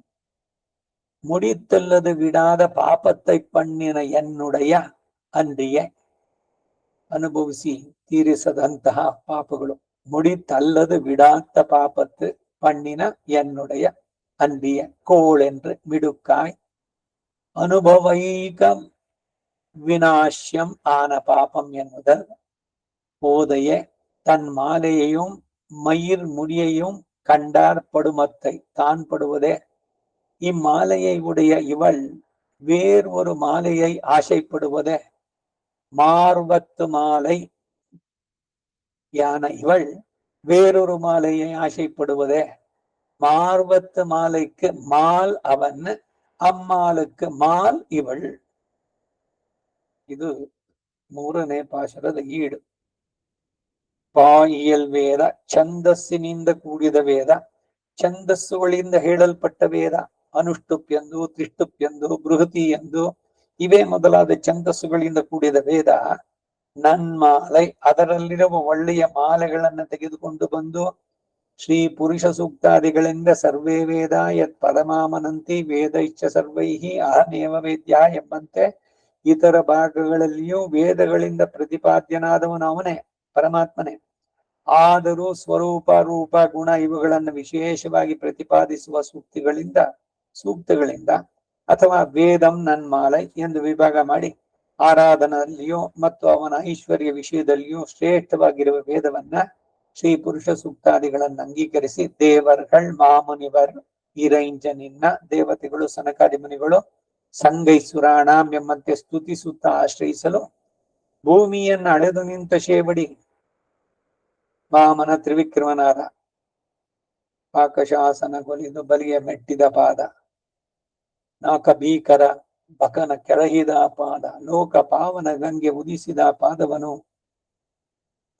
முடித்தல்லது விடாத ಪಾಪத்தை பண்ணின என்னுடைய ಅಂದ್ರಿಯ ಅನುಭವಿಸಿ ತೀರಿಸದಂತಹ ಪಾಪಗಳು முடித்தல்லது விடாத்த பாபத்து பண்ணின என்னுடைய அன்றிய கோள் என்று மிடுக்காய் அனுபவைகம் விநாசியம் ஆன பாபம் என்னுதல் போதைய தன் மாலையையும் மயிர் முடியையும் கண்டார் படுமத்தை தான் படுவதே. இம்மாலையை உடைய இவள் வேறு ஒரு மாலையை ஆசைப்படுவதே. மார்பத்து மாலை யான இவள் வேறொரு மாலையை ஆசைப்படுவதே. மார்பத்து மாலைக்கு மால் அவன், அம்மாளுக்கு மால் ಇವள். ಇದು 3ನೇ ಪಾಶರದ ಈಡು. ಪಾಯಿಯಲ್ ವೇದ ಛಂದಸ್ಸಿನಿಂದ ಕೂಡಿದ ವೇದ, ಛಂದಸ್ಸುಗಳಿಂದ ಹೇಳಲ್ಪಟ್ಟ ವೇದ. ಅನುಷ್ಟುಪ್ಯಂದು, ತ್ರಿಷ್ಟುಪ್ಯಂದು, ಬೃಹತಿ ಎಂದು ಇವೇ ಮೊದಲಾದ ಛಂದಸ್ಸುಗಳಿಂದ ಕೂಡಿದ ವೇದ. ನನ್ಮಾಲೆ ಅದರಲ್ಲಿರುವ ಒಳ್ಳೆಯ ಮಾಲೆಗಳನ್ನ ತೆಗೆದುಕೊಂಡು ಬಂದು ಶ್ರೀ ಪುರುಷ ಸೂಕ್ತಾದಿಗಳಿಂದ ಸರ್ವೇ ವೇದ ಯತ್ ಪರಮಾಮನಂತಿ ವೇದ ಇಚ್ಛ ಸರ್ವೈಹಿ ಅಹಮೇವ ವೇದ್ಯ ಎಂಬಂತೆ ಇತರ ಭಾಗಗಳಲ್ಲಿಯೂ ವೇದಗಳಿಂದ ಪ್ರತಿಪಾದ್ಯನಾದವನು ಅವನೇ, ಪರಮಾತ್ಮನೇ. ಆದರೂ ಸ್ವರೂಪ ರೂಪ ಗುಣ ಇವುಗಳನ್ನು ವಿಶೇಷವಾಗಿ ಪ್ರತಿಪಾದಿಸುವ ಸೂಕ್ತಗಳಿಂದ ಅಥವಾ ವೇದಂ ನನ್ಮಾಲೈ ಎಂದು ವಿಭಾಗ ಮಾಡಿ ಆರಾಧನೆಯಲ್ಲಿಯೂ ಮತ್ತು ಅವನ ಐಶ್ವರ್ಯ ವಿಷಯದಲ್ಲಿಯೂ ಶ್ರೇಷ್ಠವಾಗಿರುವ ವೇದವನ್ನ ಶ್ರೀ ಪುರುಷ ಸೂಕ್ತಾದಿಗಳನ್ನು ಅಂಗೀಕರಿಸಿ ದೇವರ್ಗಳ್ ಮಾಮುನಿವರ್ ಇರೈಂಜ ನಿನ್ನ ದೇವತೆಗಳು ಸನಕಾದಿ ಮುನಿಗಳು ಸಂಗೈಸುರಾಣಾಂ ಎಂಬಂತೆ ಸ್ತುತಿಸುತ್ತಾ ಆಶ್ರಯಿಸಲು ಭೂಮಿಯನ್ನು ಅಳೆದು ನಿಂತ ಶೇವಡಿ ವಾಮನ ತ್ರಿವಿಕ್ರಮನಾದ ಪಾಕಶಾಸನ ಕೊಲಿದು ಬಲಿಯ ಮೆಟ್ಟಿದ ಪಾದ ನಾಕ ಭೀಕರ ಬಕನ ಕೆಳಹಿದ ಪಾದ ಲೋಕ ಪಾವನ ಗಂಗೆ ಉದಿಸಿದ ಪಾದವನು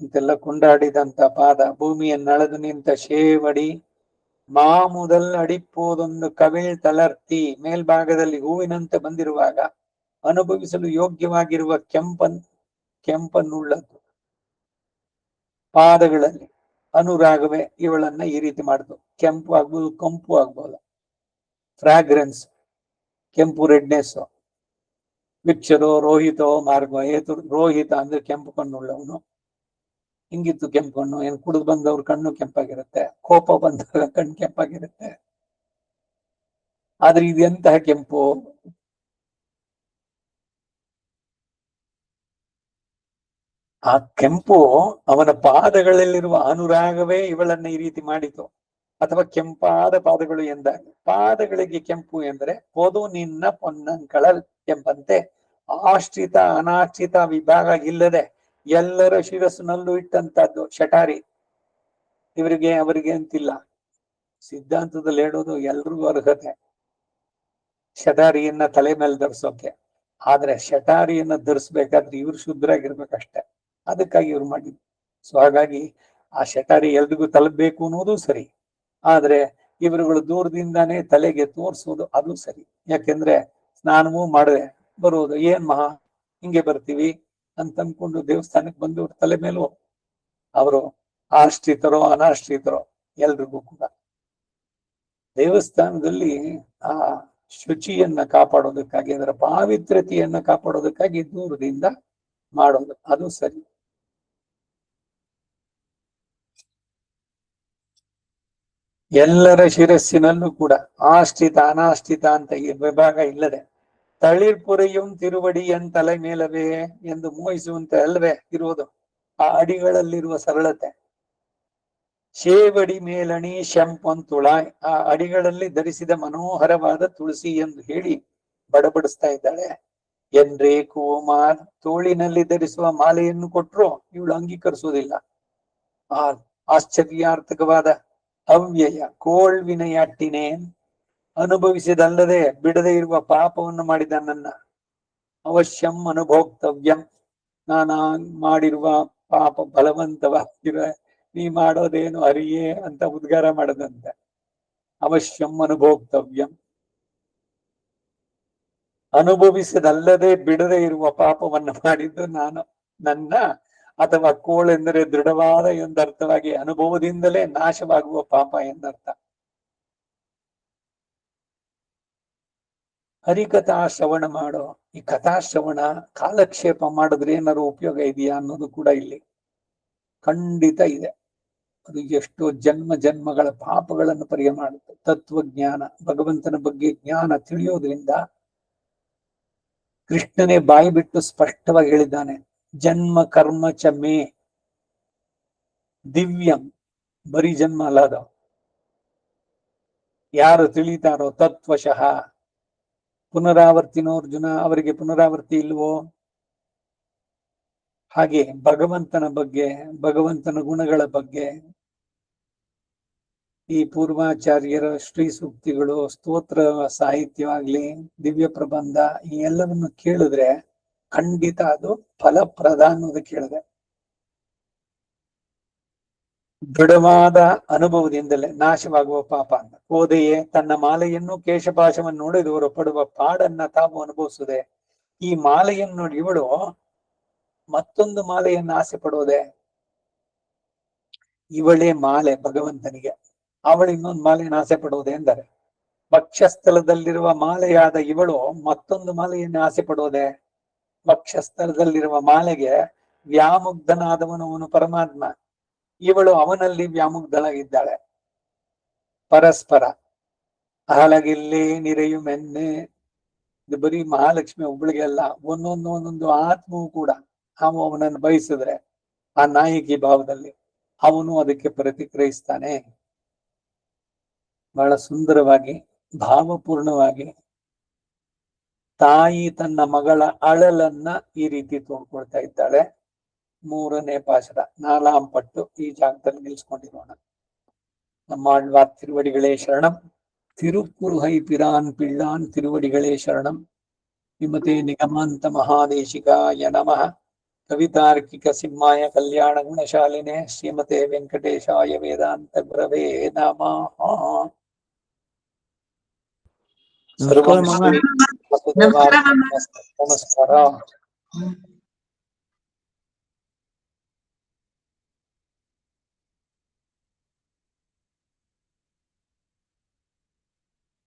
ಅಂತೆಲ್ಲ ಕೊಂಡಾಡಿದಂತ ಪಾದ ಭೂಮಿಯನ್ನಳೆದು ನಿಂತ ಶೇವಡಿ ಮಾಮುದಲ್ ಅಡಿಪ್ಪೋದೊಂದು ಕವಿಳ್ ತಲರ್ತಿ ಮೇಲ್ಭಾಗದಲ್ಲಿ ಹೂವಿನಂತೆ ಬಂದಿರುವಾಗ ಅನುಭವಿಸಲು ಯೋಗ್ಯವಾಗಿರುವ ಕೆಂಪನ್ನುಳ್ಳದ್ದು ಪಾದಗಳಲ್ಲಿ ಅನುರಾಗವೇ ಇವಳನ್ನ ಈ ರೀತಿ ಮಾಡುದು. ಕೆಂಪು ಆಗ್ಬೋದು, ಕಂಪು ಆಗ್ಬೋದು, ಫ್ರಾಗ್ರೆನ್ಸ್, ಕೆಂಪು ರೆಡ್ನೆಸ್. ವಿಕ್ಷರೋ ರೋಹಿತೋ ಮಾರ್ಗ ಏತು ರೋಹಿತ ಅಂದ್ರೆ ಕೆಂಪು ಕಣ್ಣುಳ್ಳವನು. ಹಿಂಗಿತ್ತು ಕೆಂಪು ಕಣ್ಣು. ಏನ್ ಕುಡಿದು ಬಂದವ್ರ ಕಣ್ಣು ಕೆಂಪಾಗಿರುತ್ತೆ, ಕೋಪ ಬಂದವ್ರ ಕಣ್ಣು ಕೆಂಪಾಗಿರುತ್ತೆ. ಆದ್ರೆ ಇದು ಎಂತಹ ಕೆಂಪು? ಆ ಕೆಂಪು ಅವನ ಪಾದಗಳಲ್ಲಿರುವ ಅನುರಾಗವೇ ಇವಳನ್ನ ಈ ರೀತಿ ಮಾಡಿತು. ಅಥವಾ ಕೆಂಪಾದ ಪಾದಗಳು ಎಂದಾಗ ಪಾದಗಳಿಗೆ ಕೆಂಪು ಎಂದರೆ ಪೊದು ನಿನ್ನ ಪೊನ್ನಂಕಳಲ್ ಎಂಬಂತೆ ಆಶ್ರಿತ ಅನಾಶ್ರಿತ ವಿಭಾಗ ಇಲ್ಲದೆ ಎಲ್ಲರ ಶಿರಸ್ಸಿನಲ್ಲೂ ಇಟ್ಟಂತದ್ದು ಶಟಾರಿ. ಇವರಿಗೆ ಅವರಿಗೆ ಅಂತಿಲ್ಲ. ಸಿದ್ಧಾಂತದಲ್ಲಿ ಹೇಳೋದು ಎಲ್ರಿಗೂ ಅರ್ಹತೆ ಶಟಾರಿಯನ್ನ ತಲೆ ಮೇಲೆ ಧರಿಸೋಕೆ. ಆದ್ರೆ ಶಟಾರಿಯನ್ನ ಧರಿಸ್ಬೇಕಾದ್ರೆ ಇವ್ರು ಶುದ್ಧರಾಗಿರ್ಬೇಕಷ್ಟೆ. ಅದಕ್ಕಾಗಿ ಇವ್ರು ಮಾಡಿದ್ರು. ಸೊ ಹಾಗಾಗಿ ಆ ಶಟಾರಿ ಎಲ್ರಿಗೂ ತಲುಪಬೇಕು ಅನ್ನೋದು ಸರಿ. ಆದ್ರೆ ಇವರುಗಳು ದೂರದಿಂದಾನೇ ತಲೆಗೆ ತೋರಿಸೋದು ಅದು ಸರಿ. ಯಾಕೆಂದ್ರೆ ಸ್ನಾನವೂ ಮಾಡದೆ ಬರುವುದು ಏನ್ ಮಹಾ ಹಿಂಗೆ ಬರ್ತೀವಿ ಅಂತ ಅನ್ಕೊಂಡು ದೇವಸ್ಥಾನಕ್ಕೆ ಬಂದು ತಲೆ ಮೇಲೂ ಅವರು ಆಶ್ರಿತರೋ ಅನಾಶ್ರಿತರೋ ಎಲ್ರಿಗೂ ಕೂಡ ದೇವಸ್ಥಾನದಲ್ಲಿ ಆ ಶುಚಿಯನ್ನ ಕಾಪಾಡೋದಕ್ಕಾಗಿ, ಅದರ ಪಾವಿತ್ರ್ಯತೆಯನ್ನ ಕಾಪಾಡೋದಕ್ಕಾಗಿ ದೂರದಿಂದ ಮಾಡೋದು ಅದು ಸರಿ. ಎಲ್ಲರ ಶಿರಸ್ಸಿನಲ್ಲೂ ಕೂಡ ಆಶ್ರಿತ ಅನಾಶ್ರಿತ ಅಂತ ಈ ವಿಭಾಗ ಇಲ್ಲದೆ ತಳಿರ್ಪುರೆಯುಂ ತಿರುವಡಿಯನ್ ತಲೆ ಮೇಲವೇ ಎಂದು ಮೋಹಿಸುವಂತೆ ಅಲ್ವೇ ಇರುವುದು ಆ ಅಡಿಗಳಲ್ಲಿರುವ ಸರಳತೆ. ಶೇವಡಿ ಮೇಲಣಿ ಶಂಪನ್ ತುಳಾಯ್, ಆ ಅಡಿಗಳಲ್ಲಿ ಧರಿಸಿದ ಮನೋಹರವಾದ ತುಳಸಿ ಎಂದು ಹೇಳಿ ಬಡಬಡಿಸ್ತಾ ಇದ್ದಾಳೆ. ಎನ್ರೇ ಕುಮಾರ್ ತೋಳಿನಲ್ಲಿ ಧರಿಸುವ ಮಾಲೆಯನ್ನು ಕೊಟ್ಟರು ಇವಳು ಅಂಗೀಕರಿಸುವುದಿಲ್ಲ. ಆ ಆಶ್ಚರ್ಯಾರ್ಥಕವಾದ ಅವ್ಯಯ ಕೋಳ್ವಿನೆಯಟ್ಟಿನೇನ್ ಅನುಭವಿಸಿದಲ್ಲದೆ ಬಿಡದೆ ಇರುವ ಪಾಪವನ್ನು ಮಾಡಿದ ನನ್ನ ಅವಶ್ಯಂ ಅನುಭೋಕ್ತವ್ಯಂ, ನಾನಾ ಮಾಡಿರುವ ಪಾಪ ಬಲವಂತವಾಗಿರ ನೀ ಮಾಡೋದೇನು ಅರಿಯೇ ಅಂತ ಉದ್ಗಾರ ಮಾಡದಂತೆ. ಅವಶ್ಯಂ ಅನುಭೋಕ್ತವ್ಯಂ, ಅನುಭವಿಸದಲ್ಲದೆ ಬಿಡದೆ ಇರುವ ಪಾಪವನ್ನು ಮಾಡಿದ್ದು ನಾನು ನನ್ನ. ಅಥವಾ ಕೋಳೆಂದರೆ ದೃಢವಾದ ಎಂದರ್ಥವಾಗಿ ಅನುಭವದಿಂದಲೇ ನಾಶವಾಗುವ ಪಾಪ ಎಂದರ್ಥ. ಹರಿಕಥಾ ಶ್ರವಣ ಮಾಡೋ ಈ ಕಥಾಶ್ರವಣ ಕಾಲಕ್ಷೇಪ ಮಾಡಿದ್ರೆ ಏನಾದ್ರು ಉಪಯೋಗ ಇದೆಯಾ ಅನ್ನೋದು ಕೂಡ ಇಲ್ಲಿ ಖಂಡಿತ ಇದೆ. ಅದು ಎಷ್ಟೋ ಜನ್ಮಗಳ ಪಾಪಗಳನ್ನು ಪರಿಹಾರ ಮಾಡುತ್ತೆ. ತತ್ವಜ್ಞಾನ, ಭಗವಂತನ ಬಗ್ಗೆ ಜ್ಞಾನ ತಿಳಿಯೋದ್ರಿಂದ ಕೃಷ್ಣನೇ ಬಾಯಿ ಬಿಟ್ಟು ಸ್ಪಷ್ಟವಾಗಿ ಹೇಳಿದ್ದಾನೆ, ಜನ್ಮ ಕರ್ಮ ಚ ಮೇ ದಿವ್ಯಂ. ಬರೀ ಜನ್ಮ ಅಲ್ಲ ಅದು. ಯಾರು ತಿಳಿತಾರೋ ತತ್ವಶಃ. ಪುನರಾವರ್ತಿನೋ ಅರ್ಜುನ, ಅವರಿಗೆ ಪುನರಾವರ್ತಿ ಇಲ್ವೋ? ಹಾಗೆ ಭಗವಂತನ ಬಗ್ಗೆ, ಭಗವಂತನ ಗುಣಗಳ ಬಗ್ಗೆ ಈ ಪೂರ್ವಾಚಾರ್ಯರ ಶ್ರೀ ಸೂಕ್ತಿಗಳು, ಸ್ತೋತ್ರ ಸಾಹಿತ್ಯವಾಗ್ಲಿ, ದಿವ್ಯ ಪ್ರಬಂಧ ಈ ಎಲ್ಲವನ್ನು ಕೇಳಿದ್ರೆ ಖಂಡಿತ ಅದು ಫಲಪ್ರದ ಅನ್ನೋದು ಕೇಳಿದೆ. ದೃಢವಾದ ಅನುಭವದಿಂದಲೇ ನಾಶವಾಗುವ ಪಾಪ ಅಂತ. ಕೋದೆಯೇ ತನ್ನ ಮಾಲೆಯನ್ನು ಕೇಶಪಾಶವನ್ನು ನೋಡಿದವರು ಪಡುವ ಪಾಡನ್ನ ತಾವು ಅನುಭವಿಸುವುದೇ. ಈ ಮಾಲೆಯನ್ನು ನೋಡಿ ಇವಳು ಮತ್ತೊಂದು ಮಾಲೆಯನ್ನು ಆಸೆ ಪಡೋದೆ. ಇವಳೇ ಮಾಲೆ ಭಗವಂತನಿಗೆ, ಅವಳು ಇನ್ನೊಂದು ಮಾಲೆಯನ್ನು ಆಸೆ ಪಡುವುದೇ ಎಂದರೆ, ವಕ್ಷಸ್ಥಲದಲ್ಲಿರುವ ಮಾಲೆಯಾದ ಇವಳು ಮತ್ತೊಂದು ಮಾಲೆಯನ್ನು ಆಸೆ ಪಡುವುದೇ? ವಕ್ಷಸ್ಥಲದಲ್ಲಿರುವ ಮಾಲೆಗೆ ವ್ಯಾಮುಗ್ಧನಾದವನು ಪರಮಾತ್ಮ, ಇವಳು ಅವನಲ್ಲಿ ವ್ಯಾಮುಗ್ಧಳಾಗಿದ್ದಾಳೆ. ಪರಸ್ಪರ ಅಹಲಗಿಲ್ಲಿ ನಿರೆಯುಮೆನ್ನೆ. ಇದು ಬರೀ ಮಹಾಲಕ್ಷ್ಮಿ ಒಬ್ಬಳಿಗೆ ಅಲ್ಲ, ಒಂದೊಂದು ಆತ್ಮವು ಕೂಡ ಅವನನ್ನು ಬಯಸಿದ್ರೆ ಆ ನಾಯಕಿ ಭಾವದಲ್ಲಿ ಅವನು ಅದಕ್ಕೆ ಪ್ರತಿಕ್ರಿಯಿಸ್ತಾನೆ. ಬಹಳ ಸುಂದರವಾಗಿ ಭಾವಪೂರ್ಣವಾಗಿ ತಾಯಿ ತನ್ನ ಮಗಳ ಅಳಲನ್ನ ಈ ರೀತಿ ತೋಡ್ಕೊಳ್ತಾ ಇದ್ದಾಳೆ. 3ನೇ ಪಾಶದ 4ಆಂ ಪಟ್ಟು ಈ ಜಾಗದಲ್ಲಿ ನಿಲ್ಸ್ಕೊಂಡಿರೋಣ. ನಮ್ಮ ಆಳ್ವಾರ್ ತಿರುವಡಿಗಳೇ ಶರಣಂ. ತಿರುಕುರುಹೈ ಪಿರಾನ್ ಪಿಳ್ಳಾನ್ ತಿರುವಡಿಗಳೇ ಶರಣಂ. ವಿಮತೆ ನಿಗಮಾಂತ ಮಹಾದೇಶಿಕಾಯ ನಮಃ. ಕವಿತಾರ್ಕಿಕ ಸಿಂಹಾಯ ಕಲ್ಯಾಣ ಗುಣಶಾಲಿನೇ ಶ್ರೀಮತೆ ವೆಂಕಟೇಶಾಯ ವೇದಾಂತ ಗುರವೇ ನಮಃ. ಸರ್ವಂ ಶ್ರೀ ವಸುದೇವಾಯ ನಮಸ್ಕಾರ.